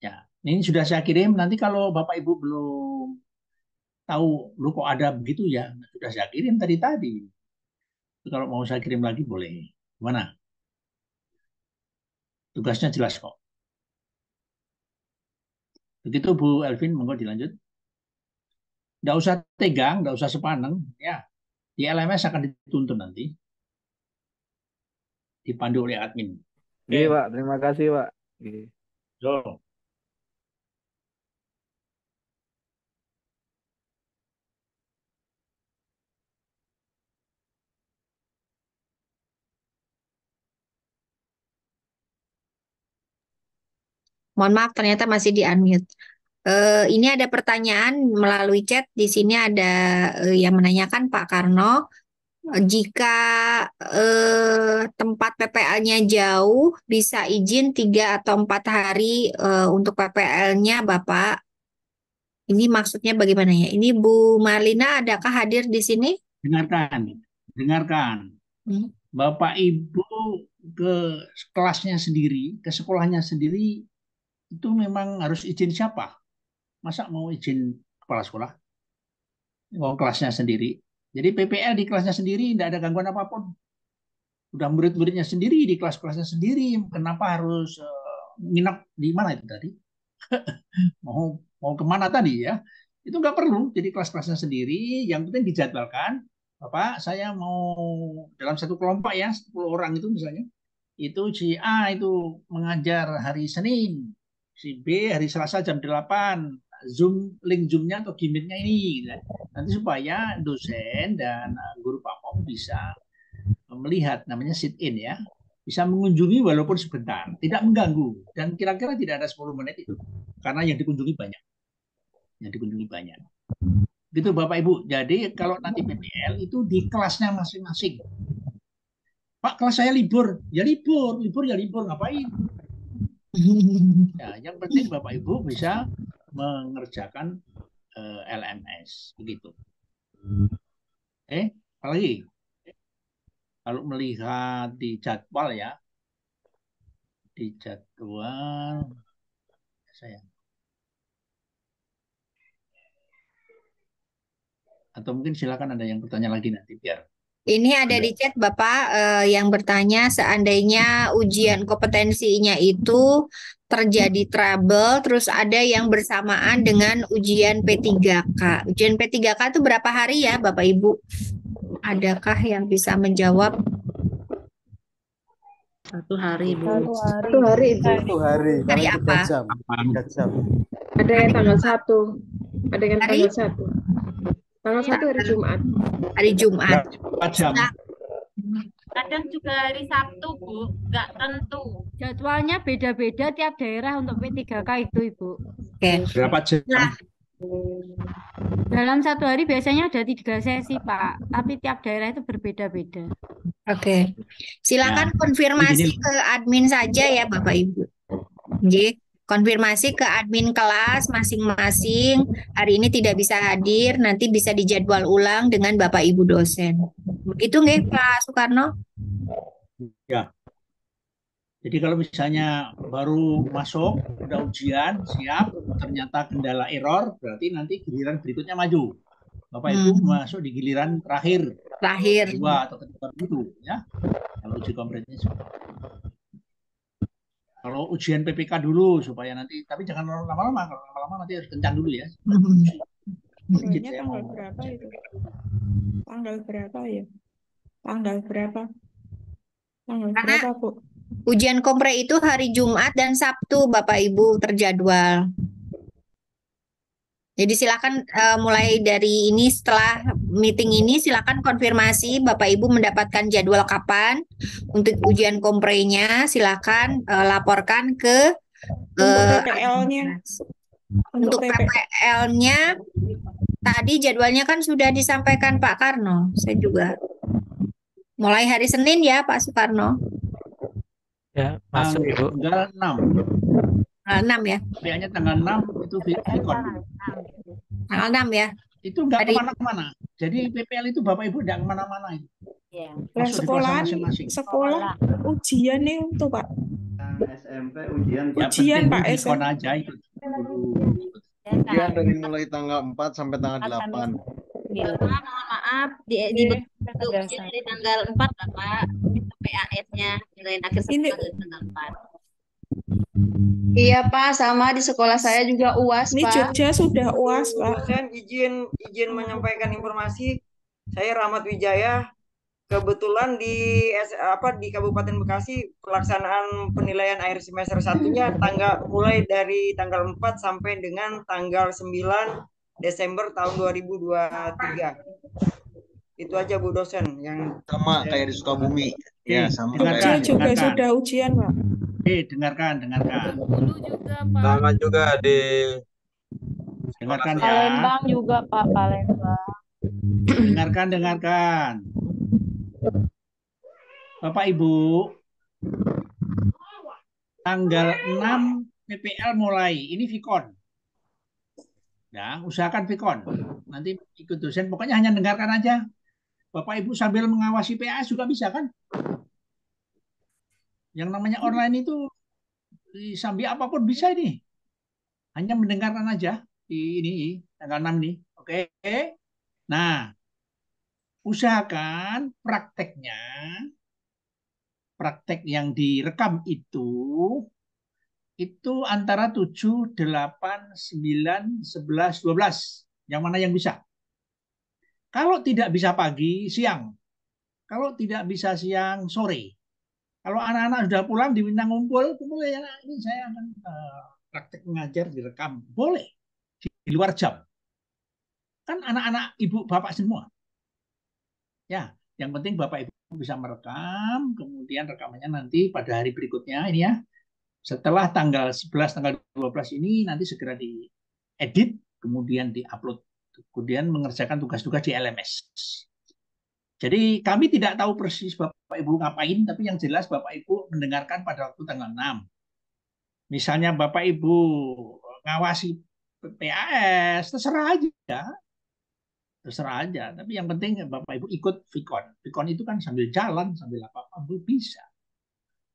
Ya, ini sudah saya kirim. Nanti kalau Bapak Ibu belum tahu, lu kok ada begitu ya, sudah saya kirim tadi. Kalau mau saya kirim lagi boleh. Gimana? Tugasnya jelas kok. Begitu Bu Elvin, monggo dilanjut. Nggak usah tegang, nggak usah sepaneng. Ya, di LMS akan dituntun nanti. Dipandu oleh admin. Iya Pak, terima kasih Pak. So. Mohon maaf, ternyata masih di-unmute. Ini ada pertanyaan melalui chat. Di sini ada yang menanyakan Pak Karno, jika tempat PPL-nya jauh, bisa izin 3 atau 4 hari untuk PPL-nya Bapak. Ini maksudnya bagaimana ya? Ini Bu Marlina, adakah hadir di sini? Dengarkan. Bapak Ibu ke kelasnya sendiri, ke sekolahnya sendiri, itu memang harus izin siapa? Masa mau izin kepala sekolah? Mau kelasnya sendiri. Jadi PPL di kelasnya sendiri tidak ada gangguan apapun. Udah murid-muridnya sendiri di kelas-kelasnya sendiri. Kenapa harus nginap di mana itu tadi? mau kemana tadi ya? Itu nggak perlu. Jadi kelas-kelasnya sendiri. Yang penting dijadwalkan. Bapak, saya mau dalam satu kelompok ya, 10 orang itu misalnya. Itu si A itu mengajar hari Senin, si B hari Selasa jam 8. Link Zoom-nya atau gimmick-nya ini. Gitu. Nanti supaya dosen dan guru Pak Pom bisa melihat, namanya sit-in ya. Bisa mengunjungi walaupun sebentar. Tidak mengganggu. Dan kira-kira tidak ada 10 menit itu. Karena yang dikunjungi banyak. Gitu Bapak Ibu. Jadi kalau nanti PPL itu di kelasnya masing-masing. Pak, kelas saya libur. Ya libur. Ngapain? Ya, yang penting Bapak Ibu bisa mengerjakan LMS. Begitu. Apalagi? Kalau melihat di jadwal ya. Di jadwal. Saya. Atau mungkin silakan ada yang bertanya lagi nanti biar. Ini ada di chat Bapak yang bertanya, seandainya ujian kompetensinya itu terjadi trouble, terus ada yang bersamaan dengan ujian P3K. Ujian P3K itu berapa hari ya Bapak Ibu? Adakah yang bisa menjawab? 1 hari, Bu. 1 hari itu. 1 hari. Hari apa? 3 jam. Ada yang tanggal 1. Ada yang tanggal 1. Tanggal 1 hari Jumat. Hari Jumat. 4 jam. kadang juga hari Sabtu, Bu, nggak tentu. Jadwalnya beda-beda tiap daerah untuk P3K itu, Ibu. Oke. Berapa jam? Nah, Dalam satu hari biasanya ada 3 sesi, Pak. Tapi tiap daerah itu berbeda-beda. oke. Silakan Nah, konfirmasi jadi ke admin saja ya Bapak Ibu. Jadi, konfirmasi ke admin kelas masing-masing. Hari ini tidak bisa hadir, nanti bisa dijadwal ulang dengan Bapak Ibu dosen. Begitu nggih, Pak Soekarno? ya. Jadi kalau misalnya baru masuk, udah ujian, siap, ternyata kendala error, berarti nanti giliran berikutnya maju. Bapak Ibu masuk di giliran terakhir, Terakhir. kedua atau ketiga gitu, ya. Kalau uji komprehensif. Kalau ujian PPK dulu supaya nanti, tapi jangan lama-lama, kalau lama-lama nanti harus kencan dulu ya. Sedikit Bulannya saya tanggal mau. berapa itu? Tanggal berapa ya? Tanggal berapa? Tanggal Karena berapa, Bu? ujian kompre itu hari Jumat dan Sabtu Bapak Ibu terjadwal. Jadi silakan mulai dari ini setelah meeting ini silakan konfirmasi Bapak Ibu mendapatkan jadwal kapan untuk ujian komprenya, silakan laporkan ke Untuk PPL-nya. untuk PPL-nya tadi jadwalnya kan sudah disampaikan Pak Karno. Saya juga mulai hari Senin ya Pak Soekarno. Ya, masuk Ibu. Tanggal 6. 6 ya. PA-nya tanggal 6 itu Vicon. Tanggal 6 ya. Itu nggak Hari kemana-mana. Jadi PPL itu Bapak Ibu nggak kemana-mana itu. Ya. Lah Masuk di kelas sekolahan, masing-masing. sekolah ujian nih itu, Pak. SMP ujian Ya Ujian, penting Pak, di Vicon SM. aja itu dulu. ujian dari mulai tanggal 4 sampai tanggal 8. Mohon maaf, dibentuk ujian dari tanggal 4 lah, Pak. PAS-nya nilai akhir Ini semester dari tanggal 4. Iya Pak, sama di sekolah saya juga UAS ini Pak. Jogja sudah UAS, Pak. Dosen izin menyampaikan informasi. Saya Rahmat Wijaya. Kebetulan di Kabupaten Bekasi pelaksanaan penilaian akhir semester 1-nya mulai dari tanggal 4 sampai dengan tanggal 9 Desember tahun 2023. Itu aja Bu dosen yang Sama kayak di Sukabumi. Ya, sama Jogja kayak juga dengarkan. sudah ujian, Pak. Dengarkan. Dulu juga, Pak. sama juga di Dengarkan ya. Palembang juga Pak, Palembang. Dengarkan. Bapak Ibu, tanggal 6 PPL mulai. Ini Vicon. Ya, usahakan Vicon. Nanti ikut dosen, pokoknya hanya dengarkan aja. Bapak Ibu sambil mengawasi PAS juga bisa kan? Yang namanya online itu sambil apapun bisa ini. Hanya mendengarkan aja di ini tanggal 6 nih. Oke. Nah, usahakan praktek yang direkam itu antara 7, 8, 9, 11, 12. Yang mana yang bisa? Kalau tidak bisa pagi, siang. Kalau tidak bisa siang, sore. Kalau anak-anak sudah pulang diminta ngumpul ya, ini saya akan praktek mengajar direkam. Boleh. Di luar jam. Kan anak-anak ibu bapak semua. Ya, yang penting Bapak Ibu bisa merekam, kemudian rekamannya nanti pada hari berikutnya ini ya. Setelah tanggal 11, tanggal 12 ini nanti segera diedit, kemudian diupload, kemudian mengerjakan tugas-tugas di LMS. Jadi kami tidak tahu persis Bapak Ibu ngapain, tapi yang jelas Bapak Ibu mendengarkan pada waktu tanggal 6. Misalnya Bapak Ibu ngawasi PAS, terserah aja. Tapi yang penting Bapak Ibu ikut Vicon. Vicon itu kan sambil jalan, sambil apa-apa bisa.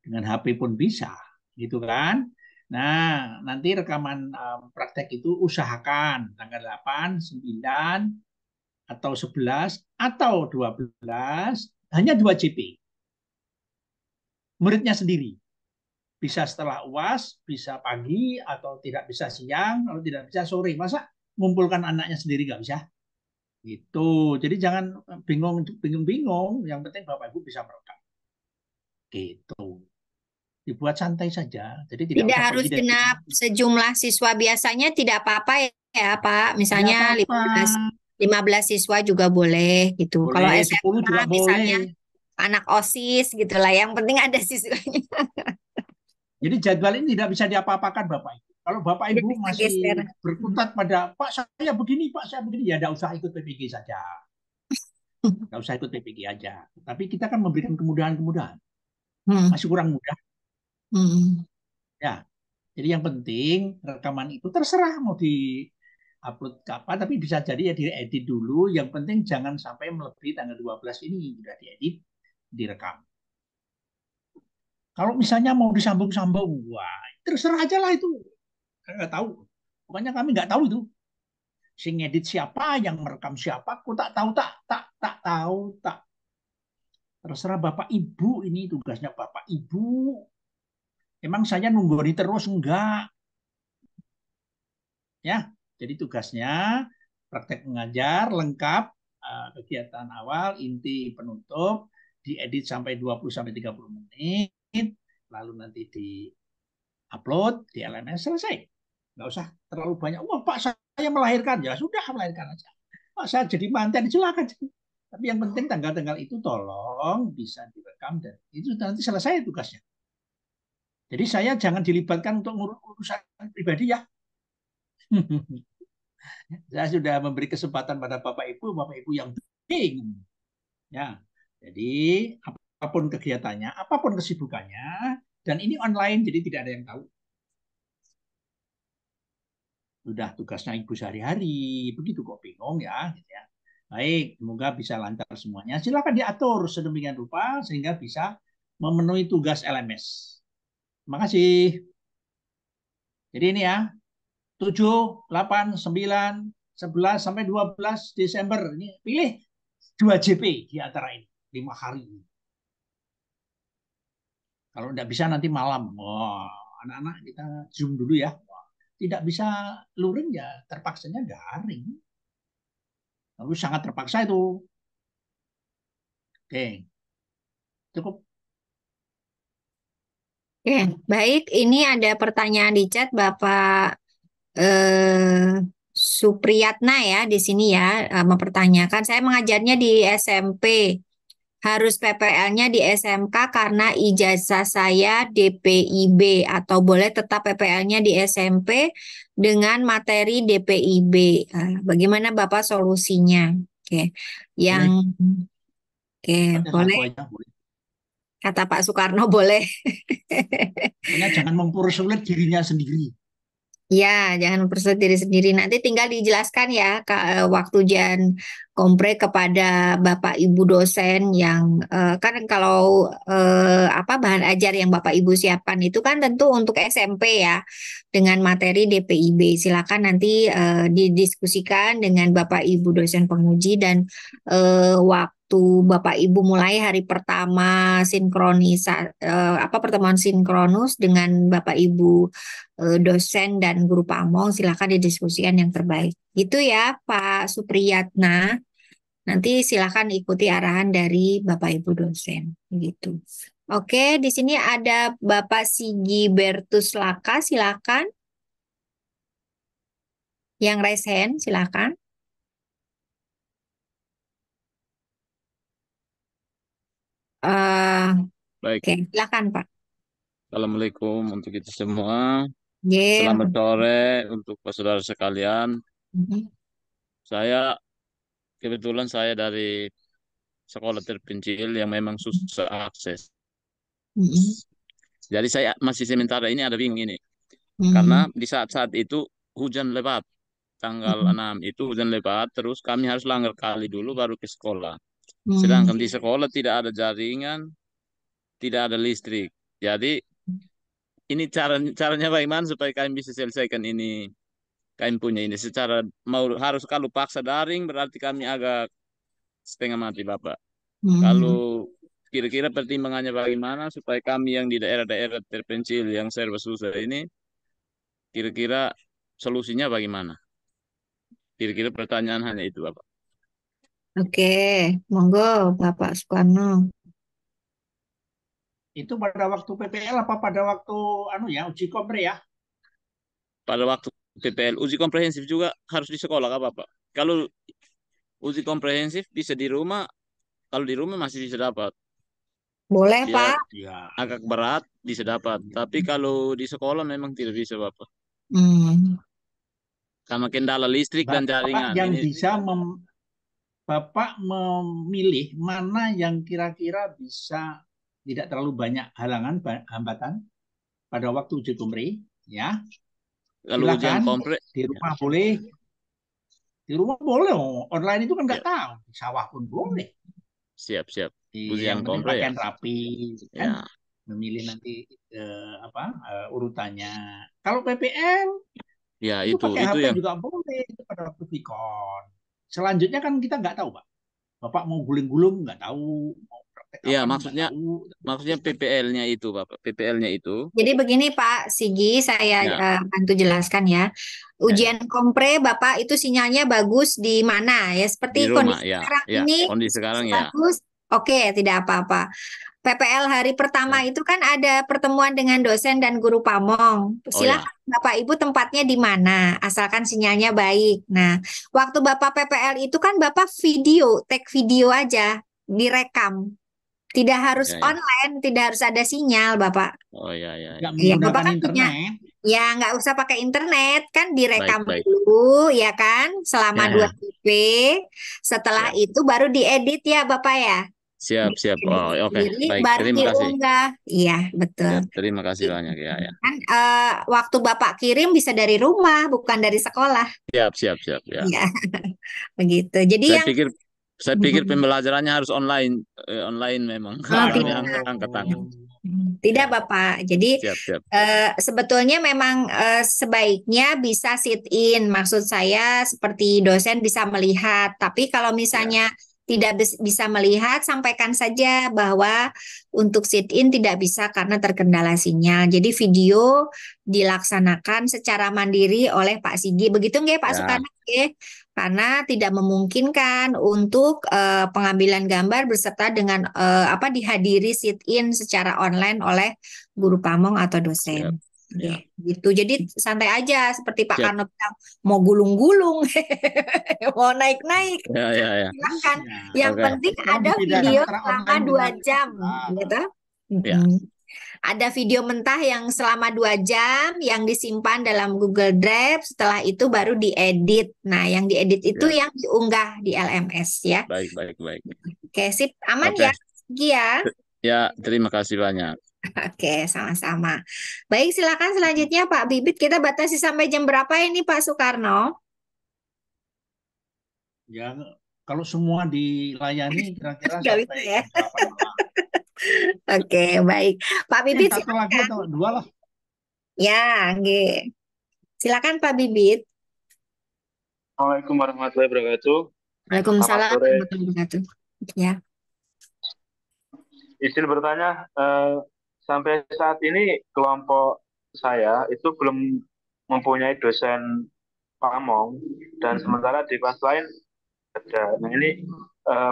Dengan HP pun bisa, gitu kan? Nah, nanti rekaman praktek itu usahakan tanggal 8, 9, atau 11, atau 12, hanya 2 JP. Muridnya sendiri. Bisa setelah UAS, bisa pagi, atau tidak bisa siang, kalau tidak bisa sore. Masa ngumpulkan anaknya sendiri nggak bisa? Gitu. Jadi jangan bingung, yang penting Bapak Ibu bisa merekam. Gitu. Dibuat santai saja. Jadi tidak usah harus pergi genap sejumlah siswa, biasanya tidak apa-apa ya Pak. Misalnya Tidak apa-apa. 15 siswa juga boleh gitu. Kalau Boleh, SMA 10 juga misalnya boleh. anak OSIS gitu lah. Yang penting ada siswanya. Jadi jadwal ini tidak bisa diapa-apakan Bapak Ibu. Kalau Bapak Jadi Ibu bisa masih geser. berkutat pada Pak saya begini, Pak saya begini, ya tidak usah ikut PPG saja. Tidak usah ikut PPG aja. Tapi kita kan memberikan kemudahan-kemudahan. Masih kurang mudah. Ya. Jadi yang penting rekaman itu terserah mau di upload kapan, tapi bisa jadi ya diedit dulu. Yang penting jangan sampai melebihi tanggal 12 ini sudah diedit, direkam. Kalau misalnya mau disambung-sambung, wah terserah aja lah itu. Nggak tahu. Pokoknya kami nggak tahu itu. Sing edit siapa, yang merekam siapa, aku tak tahu, tak tahu. Terserah Bapak Ibu, ini tugasnya Bapak Ibu. Emang saya nunggu terus enggak? Ya, jadi tugasnya praktek mengajar lengkap, kegiatan awal, inti, penutup, diedit sampai 20 sampai 30 menit, lalu nanti di-upload di LMS, selesai. Nggak usah terlalu banyak. Wah, Pak saya melahirkan, ya sudah melahirkan aja. Pak saya jadi mantan, silakan. Tapi yang penting tanggal-tanggal itu tolong bisa direkam dan itu nanti selesai tugasnya. Jadi saya jangan dilibatkan untuk urusan pribadi ya. Saya sudah memberi kesempatan pada Bapak Ibu yang bingung. Ya, jadi apapun kegiatannya, apapun kesibukannya, dan ini online, jadi tidak ada yang tahu. Sudah tugasnya Ibu sehari-hari, begitu kok bingung ya. Gitu ya. Baik, semoga bisa lancar semuanya. Silakan diatur sedemikian rupa sehingga bisa memenuhi tugas LMS. Terima kasih. Jadi ini ya, 7, 8, 9, 11 sampai 12 Desember. Ini pilih 2 JP di antara ini, 5 hari. Kalau tidak bisa nanti malam. Wah, anak-anak kita Zoom dulu ya. Wah, tidak bisa luring ya, terpaksanya daring. Lalu sangat terpaksa itu. Oke. Cukup. Oke, baik. Ini ada pertanyaan di chat Bapak Supriyatna ya di sini ya mempertanyakan. Saya mengajarnya di SMP, harus PPL-nya di SMK karena ijazah saya DPIB atau boleh tetap PPL-nya di SMP dengan materi DPIB. Bagaimana Bapak solusinya? Oke, yang boleh. Kata Pak Soekarno boleh. Pokoknya jangan mempersulit dirinya sendiri. Ya, jangan mempersulit diri sendiri. Nanti tinggal dijelaskan ya waktu ujian kompre kepada Bapak Ibu dosen yang kan kalau bahan ajar yang Bapak Ibu siapkan itu kan tentu untuk SMP ya dengan materi DPIB. Silakan nanti didiskusikan dengan Bapak Ibu dosen penguji dan waktu Bapak Ibu mulai hari pertama pertemuan sinkronus dengan Bapak Ibu dosen dan guru pamong, silakan didiskusikan yang terbaik. Gitu ya Pak Supriyatna. Nanti silakan ikuti arahan dari Bapak Ibu dosen. Gitu. Oke, di sini ada Bapak Sigi Bertus Laka, silakan. Yang raise hand, silakan. Baik. Oke, silakan Pak. Assalamualaikum untuk kita semua. Selamat sore untuk saudara sekalian. Kebetulan saya dari sekolah terpencil yang memang susah akses. Jadi saya masih sementara ini ada bingung ini. Karena di saat-saat itu hujan lebat. Tanggal 6 itu hujan lebat, terus kami harus langgar kali dulu baru ke sekolah. Sedangkan di sekolah tidak ada jaringan, tidak ada listrik. Jadi ini caranya bagaimana supaya kami bisa selesaikan ini? Kami punya ini secara kalau paksa daring berarti kami agak setengah mati Bapak. Kalau kira-kira pertimbangannya bagaimana supaya kami yang di daerah-daerah terpencil yang serba susah ini kira-kira solusinya bagaimana? Kira-kira pertanyaan hanya itu Bapak. Oke, monggo Bapak Soekarno. Itu pada waktu PPL apa pada waktu uji kompre ya? Pada waktu PPL, uji komprehensif juga harus di sekolah Kak Bapak. Kalau uji komprehensif bisa di rumah, kalau di rumah masih bisa dapat. Boleh, Dia Pak. agak berat bisa dapat. Tapi kalau di sekolah memang tidak bisa, Bapak. Hmm. Karena kendala listrik dan Bapak jaringan. yang Ini bisa Bapak memilih mana yang kira-kira bisa tidak terlalu banyak halangan, hambatan pada waktu uji kompre, ya. kalau ujian Silakan kompre, di rumah boleh, di rumah boleh. Online itu kan nggak tahu, di sawah pun boleh. siap. Yang Ujian penting kompre ya. pakaian rapi, kan? Ya. Memilih nanti urutannya. Kalau PPL Ya itu pakai itu HP yang juga boleh itu pada waktu Vicon. Selanjutnya kan kita nggak tahu, Pak. Bapak mau guling-gulung nggak tahu, mau praktek apa ya nggak maksudnya tahu. PPL-nya itu, Bapak. PPL-nya itu. Jadi begini Pak Sigi, saya Ya. bantu jelaskan ya. Ujian kompre Bapak itu sinyalnya bagus di mana ya? Di Seperti rumah, kondisi ya. sekarang Ya, ini kondisi sekarang ya. bagus. Oke, tidak apa-apa. PPL hari pertama itu kan ada pertemuan dengan dosen dan guru pamong. Oh ya. Silakan Bapak Ibu tempatnya di mana, asalkan sinyalnya baik. Nah, waktu Bapak PPL itu kan Bapak take video aja, direkam. Tidak harus Ya. online, tidak harus ada sinyal, Bapak. Oh ya. Nggak Iya, Bapak menggunakan kan punya, internet. ya nggak usah pakai internet, kan direkam Baik. dulu, ya kan, selama Ya. 2 JP. Setelah itu baru diedit ya, Bapak ya. Siap. Oh, oke. Sendiri, Baik, baru terima kasih. diunggah. Iya, betul. Siap, terima kasih banyak ya. Kan waktu Bapak kirim bisa dari rumah, bukan dari sekolah. Siap ya. Iya, begitu. Jadi Saya pikir pembelajarannya harus online memang. Kami angkat tangan. Tidak, Bapak. Jadi Siap. sebetulnya memang sebaiknya bisa sit in. Maksud saya seperti dosen bisa melihat. Tapi kalau misalnya tidak bisa melihat, sampaikan saja bahwa untuk sit in tidak bisa karena terkendala sinyal. Jadi video dilaksanakan secara mandiri oleh Pak Sigi. Begitu nggak Pak Sukarno? Karena tidak memungkinkan untuk pengambilan gambar beserta dengan dihadiri sit in secara online oleh guru pamong atau dosen. Gitu. Jadi santai aja seperti Pak Karno bilang, mau gulung-gulung, mau naik-naik. Ya. Silakan. Yang penting ada video selama 2 jam, gitu. Ada video mentah yang selama 2 jam yang disimpan dalam Google Drive, setelah itu baru diedit. Nah, yang diedit itu yang diunggah di LMS ya. Baik. Oke, sip. Aman ya, Gia? Ya, terima kasih banyak. Oke, sama-sama. Baik, silakan selanjutnya Pak Bibit. Kita batasi sampai jam berapa ini Pak Sukarno? Ya, kalau semua dilayani kira-kira Nggak sampai bisa ya. jam 8 malam. Oke, baik. Pak Bibit Satu lagi atau 2 lah. Ya, oke. Silakan Pak Bibit. Assalamualaikum warahmatullahi wabarakatuh. Waalaikumsalam Selamat sore. warahmatullahi wabarakatuh. Ya. Izin bertanya, sampai saat ini kelompok saya itu belum mempunyai dosen pamong dan sementara di kelas lain ada. Nah ini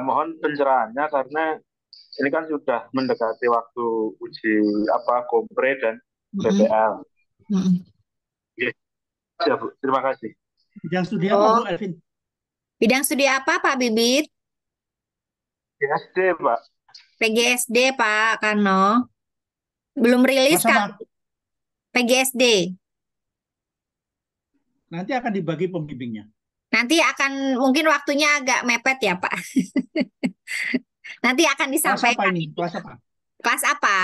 mohon pencerahannya karena ini kan sudah mendekati waktu uji kompre dan PPL. Ya, Bu. Terima kasih. Bidang studi apa, Bu Elvin? Bidang studi apa Pak Bibit? PGSD, Pak. PGSD Pak Karno. Belum rilis kan? PGSD. Nanti akan dibagi pembimbingnya. Nanti akan mungkin waktunya agak mepet ya Pak. Nanti akan disampaikan. Kelas apa? Kelas apa?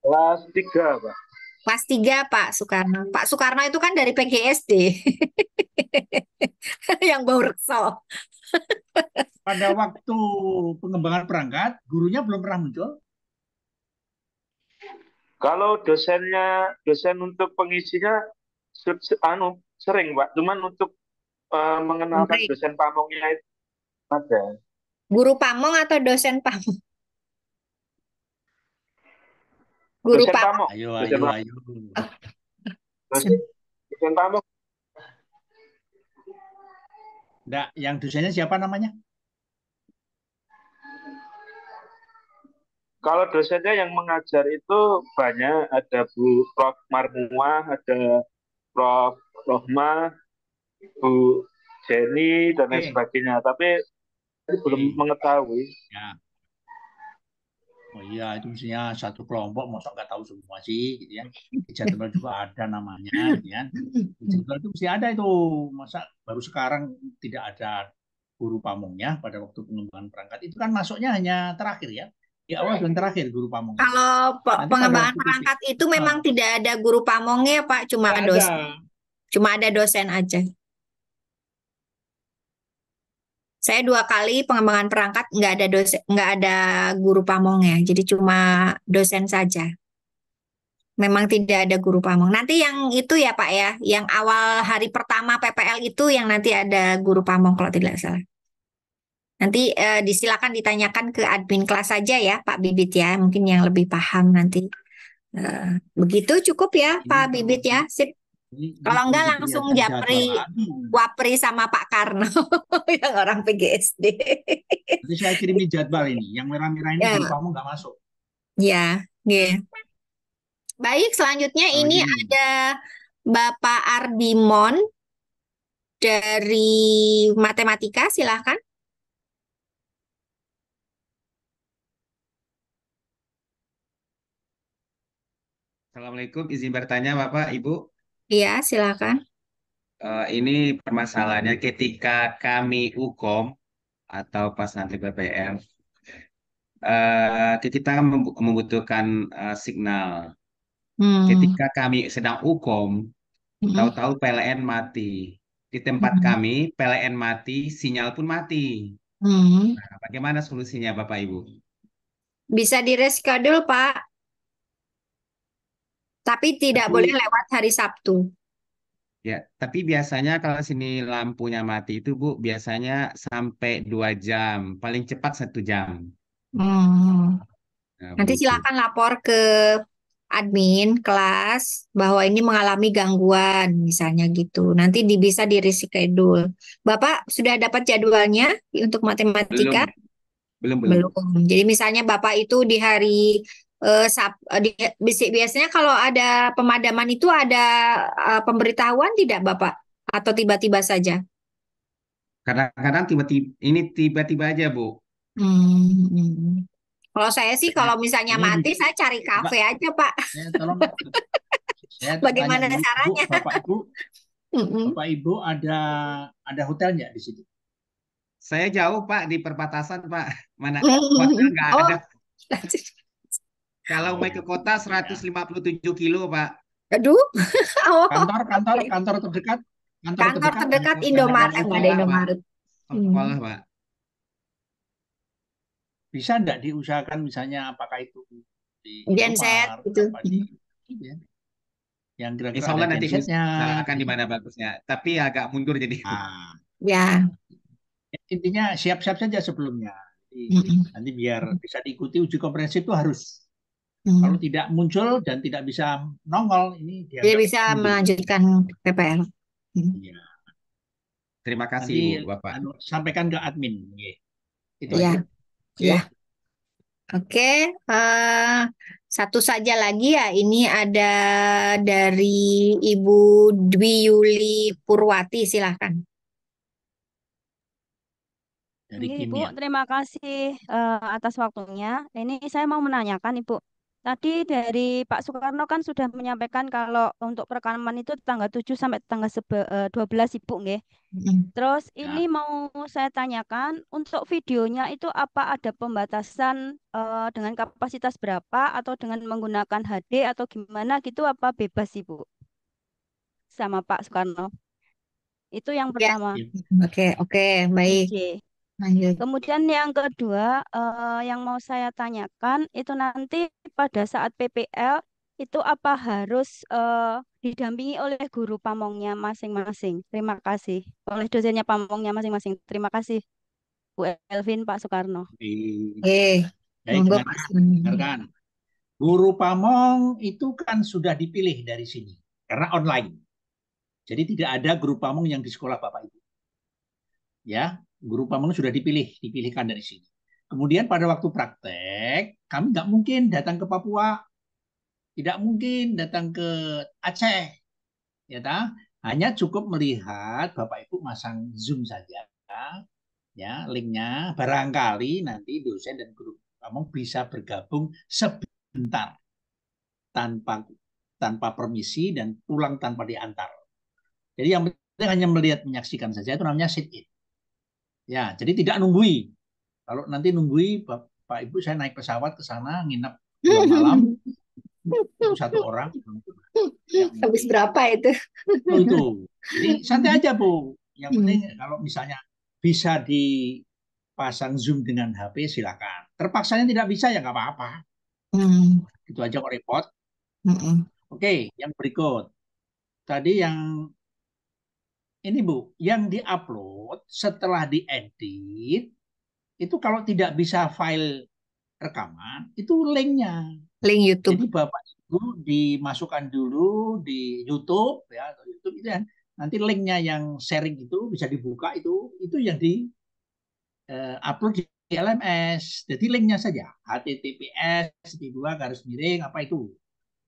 Kelas 3, Pak. Kelas 3 Pak Sukarno. Pak Sukarno itu kan dari PGSD. Yang bau rekso. Pada waktu pengembangan perangkat, gurunya belum pernah muncul. Kalau dosen untuk pengisinya sering, Pak. Cuman untuk mengenalkan dosen pamongnya itu ada. Guru pamong atau dosen pamong? Guru dosen pamong. Ayo. Dosen pamong. Enggak, yang dosennya siapa namanya? Kalau dosennya yang mengajar itu banyak, ada Prof. Marmuah, ada Prof. Rohma, Bu Jenny, dan lain sebagainya. Tapi belum mengetahui. Ya. Oh iya, itu mestinya satu kelompok, masa nggak tahu semua sih, gitu ya. Di jadwal juga ada namanya, gitu ya. Di jadwal itu mesti ada itu. Masa baru sekarang tidak ada guru pamongnya pada waktu pengembangan perangkat. Itu kan masuknya hanya terakhir ya. Di awal dan terakhir guru pamongnya. Kalau Nanti pada pengembangan waktu perangkat itu memang tidak ada guru pamongnya, Pak, cuma nggak ada. dosen. Cuma ada dosen aja. Saya 2 kali pengembangan perangkat nggak ada dosen, nggak ada guru pamongnya, jadi cuma dosen saja. Memang tidak ada guru pamong. Nanti yang itu ya Pak ya, yang awal hari pertama PPL itu yang nanti ada guru pamong kalau tidak salah. Nanti disilakan ditanyakan ke admin kelas saja ya Pak Bibit ya, mungkin yang lebih paham nanti. Begitu cukup ya Pak Bibit ya, sip. Kalau enggak langsung japri, wapri sama Pak Karno yang orang PGSD. Nanti saya kirimin jadwal ini, yang merah-merah ini guru pamong nggak masuk. Ya, ya. Baik, selanjutnya ini ada Bapak Ardimon dari Matematika, silahkan. Assalamualaikum, izin bertanya Bapak, Ibu. Iya, silakan. Ini permasalahannya ketika kami UKOM atau pas nanti PPL, kita membutuhkan signal. Ketika kami sedang UKOM, tahu-tahu PLN mati. Di tempat kami, PLN mati, sinyal pun mati. Nah, bagaimana solusinya Bapak Ibu? Bisa di-reschedule, Pak. Tapi tidak boleh lewat hari Sabtu. Ya, tapi biasanya kalau sini lampunya mati itu Bu, biasanya sampai 2 jam, paling cepat 1 jam. Nah, Nanti begitu. silakan lapor ke admin kelas bahwa ini mengalami gangguan, misalnya gitu. Nanti bisa di-reschedule. Bapak sudah dapat jadwalnya untuk matematika? Belum. Jadi misalnya Bapak itu di hari biasanya kalau ada pemadaman itu ada pemberitahuan tidak Bapak? Atau tiba-tiba saja? Kadang-kadang tiba-tiba aja Bu. Kalau saya sih kalau misalnya mati saya cari kafe aja Pak. Tolong. Bagaimana caranya? Bapak Ibu ada hotel nggak di situ? Saya jauh Pak di perbatasan Pak. Mana hotel nggak ada. Kalau mau ke kota 157 kilo Pak. Aduh. Kantor terdekat. Kantor terdekat Indomaret, nggak ada Indomaret. Sekolah Pak. Bisa nggak diusahakan misalnya apakah itu di genset gitu. Yang kira-kira Insya Allah ada nanti gensetnya. akan di mana bagusnya. Tapi agak mundur jadi. Ya. Intinya siap-siap saja sebelumnya. Nanti biar bisa diikuti uji komprehensif itu harus. Kalau tidak muncul dan tidak bisa nongol ini dia bisa melanjutkan PPL. Ya. Terima kasih nanti, Bu, Bapak. Sampaikan ke admin. Itu ya. aja. Ya. Oke, satu saja lagi ya. Ini ada dari Ibu Dwi Yuli Purwati, silahkan. Ibu, terima kasih atas waktunya. Ini saya mau menanyakan Ibu. Tadi dari Pak Soekarno kan sudah menyampaikan kalau untuk perekaman itu tanggal 7 sampai tanggal 12 Ibu, nggih. Terus ini mau saya tanyakan untuk videonya itu apa ada pembatasan dengan kapasitas berapa atau dengan menggunakan HD atau gimana gitu apa bebas Ibu? Sama Pak Soekarno. Itu yang pertama. Oke, baik. Lanjut. Kemudian yang kedua, yang mau saya tanyakan itu nanti pada saat PPL itu apa harus didampingi oleh guru pamongnya masing-masing? Terima kasih. Oleh dosennya pamongnya masing-masing. Terima kasih, Bu Elvin, Pak Soekarno. Dengarkan. Guru pamong itu kan sudah dipilih dari sini karena online. Jadi tidak ada guru pamong yang di sekolah Bapak Ibu. Ya. Guru pamong sudah dipilihkan dari sini. Kemudian pada waktu praktek, kami nggak mungkin datang ke Papua, tidak mungkin datang ke Aceh, ya ta? Hanya cukup melihat Bapak Ibu masang Zoom saja, ya linknya. Barangkali nanti dosen dan guru kamu bisa bergabung sebentar tanpa permisi dan pulang tanpa diantar. Jadi yang penting hanya melihat menyaksikan saja, itu namanya sit in. Ya, jadi tidak nunggui. Kalau nanti nunggui, Bapak Ibu saya naik pesawat ke sana, nginep 2 malam, itu 1 orang. Habis berapa itu? Itu. Jadi santai aja Bu. Yang penting kalau misalnya bisa dipasang Zoom dengan HP silakan. Terpaksanya tidak bisa ya nggak apa-apa. Itu aja kok repot. Oke, yang berikut. Tadi yang ini Bu, yang diupload setelah diedit itu kalau tidak bisa file rekaman itu linknya. Link YouTube. Jadi Bapak Ibu dimasukkan dulu di YouTube ya, atau YouTube itu kan. Nanti linknya yang sharing itu bisa dibuka itu yang di upload di LMS. Jadi linknya saja https:// apa itu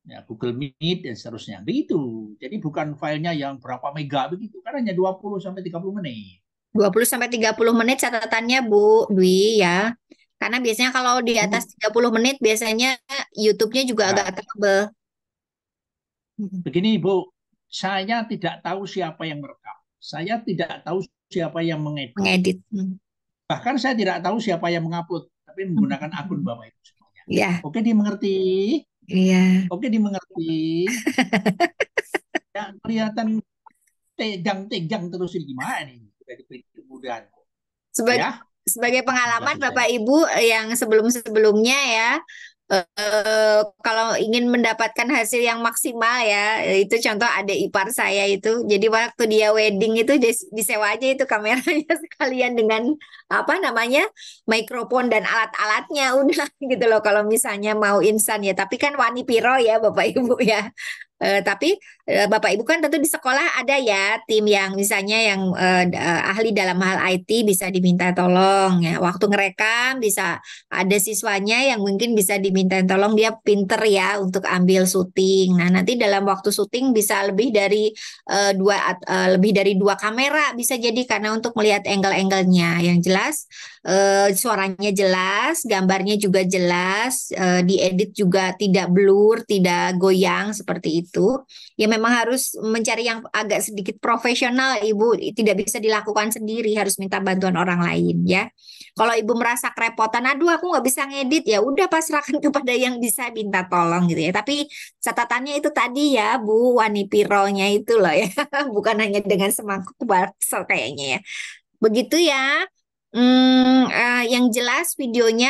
ya, Google Meet dan seterusnya begitu. Jadi bukan filenya yang berapa mega begitu, kan hanya 20 sampai 30 menit. 20 sampai 30 menit catatannya Bu Dwi ya. Karena biasanya kalau di atas 30 menit biasanya YouTube-nya juga agak tebal. Begini Bu, saya tidak tahu siapa yang merekam. Saya tidak tahu siapa yang mengedit. Bahkan saya tidak tahu siapa yang mengupload, tapi menggunakan akun Bapak Ibu semuanya. Ya. Oke, dimengerti? Iya. Oke, dimengerti. Ya, kelihatan tegang-tegang terus ini gimana nih? Sudah diberi kemudahan. Sebagai pengalaman Bapak Ibu yang sebelum-sebelumnya ya, kalau ingin mendapatkan hasil yang maksimal ya, itu contoh adik ipar saya itu. Jadi waktu dia wedding itu disewa aja itu kameranya sekalian dengan mikrofon dan alat-alatnya udah gitu loh. Kalau misalnya mau instan ya, tapi kan wani piro ya Bapak Ibu ya. Tapi Bapak Ibu kan tentu di sekolah ada ya tim yang misalnya yang ahli dalam hal IT bisa diminta tolong ya. Waktu ngerekam bisa ada siswanya yang mungkin bisa diminta tolong, dia pinter ya untuk ambil syuting. Nah nanti dalam waktu syuting bisa lebih dari dua kamera bisa jadi karena untuk melihat angle-angle-nya yang jelas. Suaranya jelas, gambarnya juga jelas, diedit juga tidak blur, tidak goyang seperti itu. Ya memang harus mencari yang agak sedikit profesional, Ibu. Tidak bisa dilakukan sendiri, harus minta bantuan orang lain ya. Kalau Ibu merasa kerepotan, aduh aku nggak bisa ngedit, ya udah pasrahkan kepada yang bisa, minta tolong gitu ya. Tapi catatannya itu tadi ya Bu, wani pironya itu loh ya, bukan hanya dengan semangkuk bakso kayaknya ya. Begitu ya. Yang jelas videonya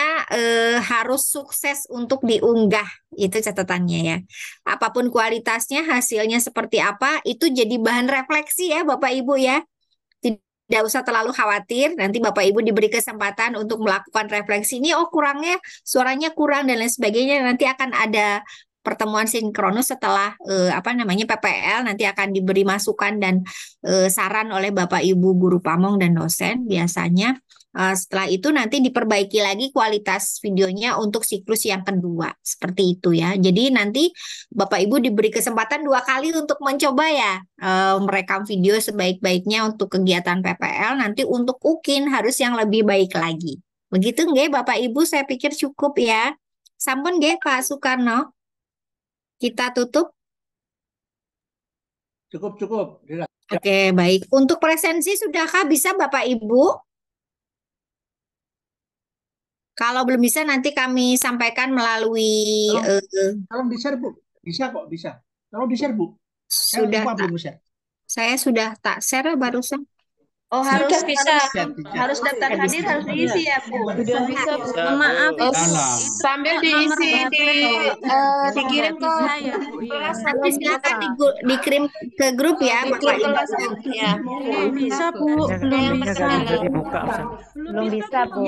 harus sukses untuk diunggah, itu catatannya ya. Apapun kualitasnya, hasilnya seperti apa, itu jadi bahan refleksi ya Bapak Ibu ya. Tidak usah terlalu khawatir, nanti Bapak Ibu diberi kesempatan untuk melakukan refleksi. Ini kurangnya, suaranya kurang dan lain sebagainya, nanti akan ada pertemuan sinkronus setelah PPL, nanti akan diberi masukan dan saran oleh Bapak Ibu guru pamong dan dosen biasanya. Setelah itu nanti diperbaiki lagi kualitas videonya untuk siklus yang kedua, seperti itu ya. Jadi nanti Bapak Ibu diberi kesempatan 2 kali untuk mencoba ya, merekam video sebaik-baiknya untuk kegiatan PPL. Nanti untuk UKIN harus yang lebih baik lagi. Begitu nggih Bapak Ibu, saya pikir cukup ya. Sampun nggih Pak Soekarno. Kita tutup. Cukup. Oke, baik. Untuk presensi sudahkah bisa Bapak Ibu? Kalau belum bisa nanti kami sampaikan melalui tolong di-share Bu. Bisa kok, bisa. Tolong di-share Bu. Saya sudah tak share barusan. Oh, harus bisa. Harus daftar hadir, harus diisi ya, Bu. Sudah bisa, Bu. Maaf, Sambil diisi dikirim ke nanti silakan dikirim ke grup ya, Bapak Ibu. Ya. Belum bisa, Bu. Belum bisa, Bu. Belum bisa, Bu.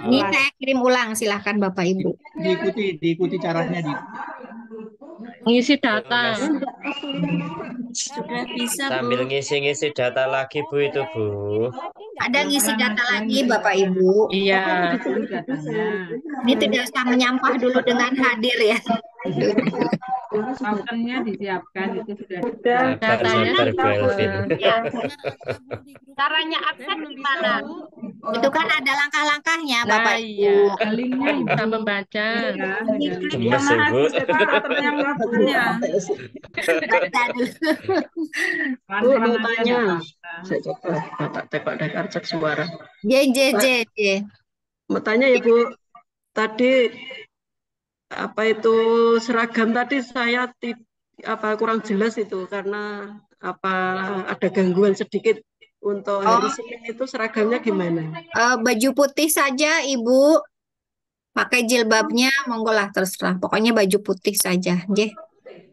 Ini saya kirim ulang, silahkan Bapak Ibu. Diikuti caranya di Ngisi data. Sudah bisa, Bu. Sambil ngisi-ngisi data lagi Bu itu Bu. Ada ngisi data lagi Bapak Ibu. Iya. Ini tidak usah menyampah dulu dengan hadir ya. Tokennya disiapkan itu sudah. Sabar Belvin. Ya. Caranya absen gimana? Itu kan ada langkah-langkahnya, Nah, Bapak iya, Ibu. linknya bisa membaca. Gemes Ibu. Baca dulu. Bu, mau tanya. Saya coba tebak dakar cek suara. J. Mau tanya ya Bu, tadi apa itu seragam tadi saya kurang jelas itu karena ada gangguan sedikit untuk hari Senin itu seragamnya gimana? Baju putih saja, Ibu. Pakai jilbabnya, monggo lah terserah. Pokoknya baju putih saja, J.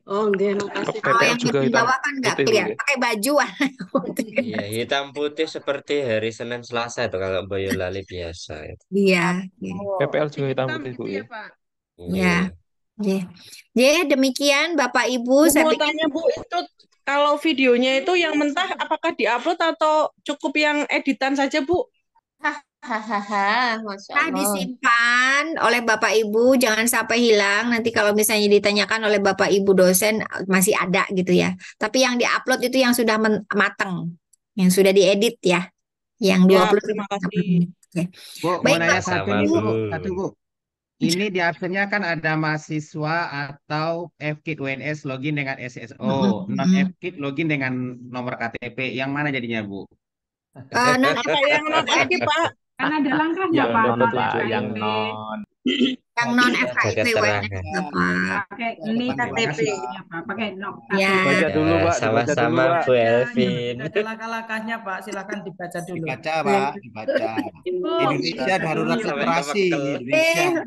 Oh, enggak, makasih. Kalau yang juga di hitam Jawa kan nggak putih, Bu, kelihatan. ya? Pakai baju warna putih. Iya, hitam putih seperti hari Senin Selasa itu kalau Boyolali biasa itu. Iya. PPL juga hitam putih, Bu, ya? Ya. J, demikian Bapak Ibu. Bu, Saya mau pikir tanya Bu, itu kalau videonya itu yang mentah apakah diupload atau cukup yang editan saja Bu? Hahaha, Masya Allah. disimpan oleh Bapak Ibu, jangan sampai hilang. Nanti kalau misalnya ditanyakan oleh Bapak Ibu dosen masih ada gitu ya. Tapi yang diupload itu yang sudah matang, yang sudah diedit ya. Yang 20 terima kasih. Oke. Bu, mau Baik, nanya Pak. satu nih, Bu. Satu, Bu. Ini di absennya kan ada mahasiswa atau FKIP UNS login dengan SSO, non FKIP login dengan nomor KTP. Yang mana jadinya, Bu? Apa yang non FKIP, Pak? Kan ada langkahnya, Yang Pak. non, Pakai Pak, yang KTP. non. Yang non Ada FKIP keterangan. Pak. Pakai ini KTP ya, Pak. Pakai nok Ya. Dibaca dulu, Pak. Dibaca dulu, Sama-sama Pak. Bu Elvin. Ada langkah-langkahnya Pak, silakan dibaca dulu. Dibaca, Pak, dibaca. Indonesia darurat literasi. Indonesia.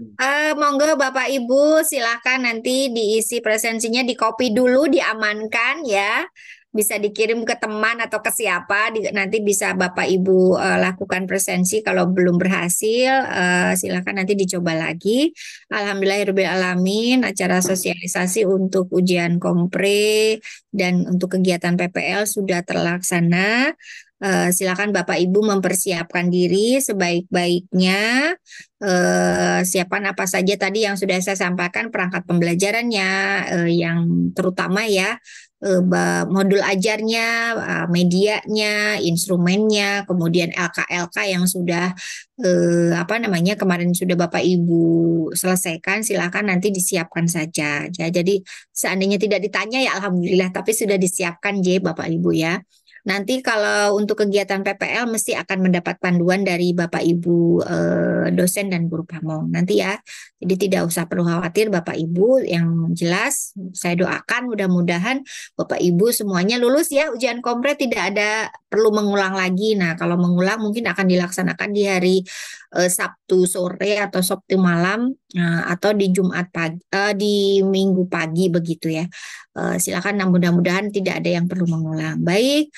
Monggo Bapak Ibu silahkan nanti diisi presensinya, di copy dulu, diamankan ya. Bisa dikirim ke teman atau ke siapa, nanti bisa Bapak Ibu lakukan presensi. Kalau belum berhasil, silakan nanti dicoba lagi. Alhamdulillahirrahmanirrahim, acara sosialisasi untuk ujian kompre dan untuk kegiatan PPL sudah terlaksana. Silakan Bapak Ibu mempersiapkan diri sebaik-baiknya. Siapkan apa saja tadi yang sudah saya sampaikan, perangkat pembelajarannya, yang terutama ya, modul ajarnya, medianya, instrumennya, kemudian LK yang sudah kemarin sudah Bapak Ibu selesaikan, silakan nanti disiapkan saja. Ya, jadi seandainya tidak ditanya ya alhamdulillah, tapi sudah disiapkan Bapak Ibu ya. Nanti kalau untuk kegiatan PPL mesti akan mendapat panduan dari Bapak Ibu dosen dan guru pamong nanti ya. Jadi tidak usah perlu khawatir Bapak Ibu, yang jelas saya doakan mudah-mudahan Bapak Ibu semuanya lulus ya ujian kompre, tidak ada perlu mengulang lagi. Nah, kalau mengulang mungkin akan dilaksanakan di hari Sabtu sore atau Sabtu malam, atau di Jumat pagi, di Minggu pagi begitu ya. Silakan, mudah-mudahan tidak ada yang perlu mengulang. Baik,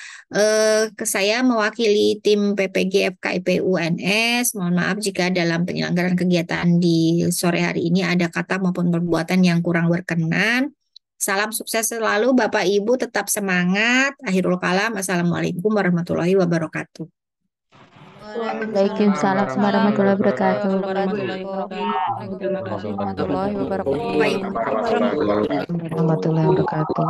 saya mewakili tim PPG FKIP UNS. Mohon maaf jika dalam penyelenggaraan kegiatan di sore hari ini ada kata maupun perbuatan yang kurang berkenan. Salam sukses selalu Bapak Ibu, tetap semangat. Akhirul kalam. Assalamualaikum warahmatullahi wabarakatuh. Waalaikumsalam warahmatullahi wabarakatuh. Warahmatullahi wabarakatuh. Warahmatullahi wabarakatuh.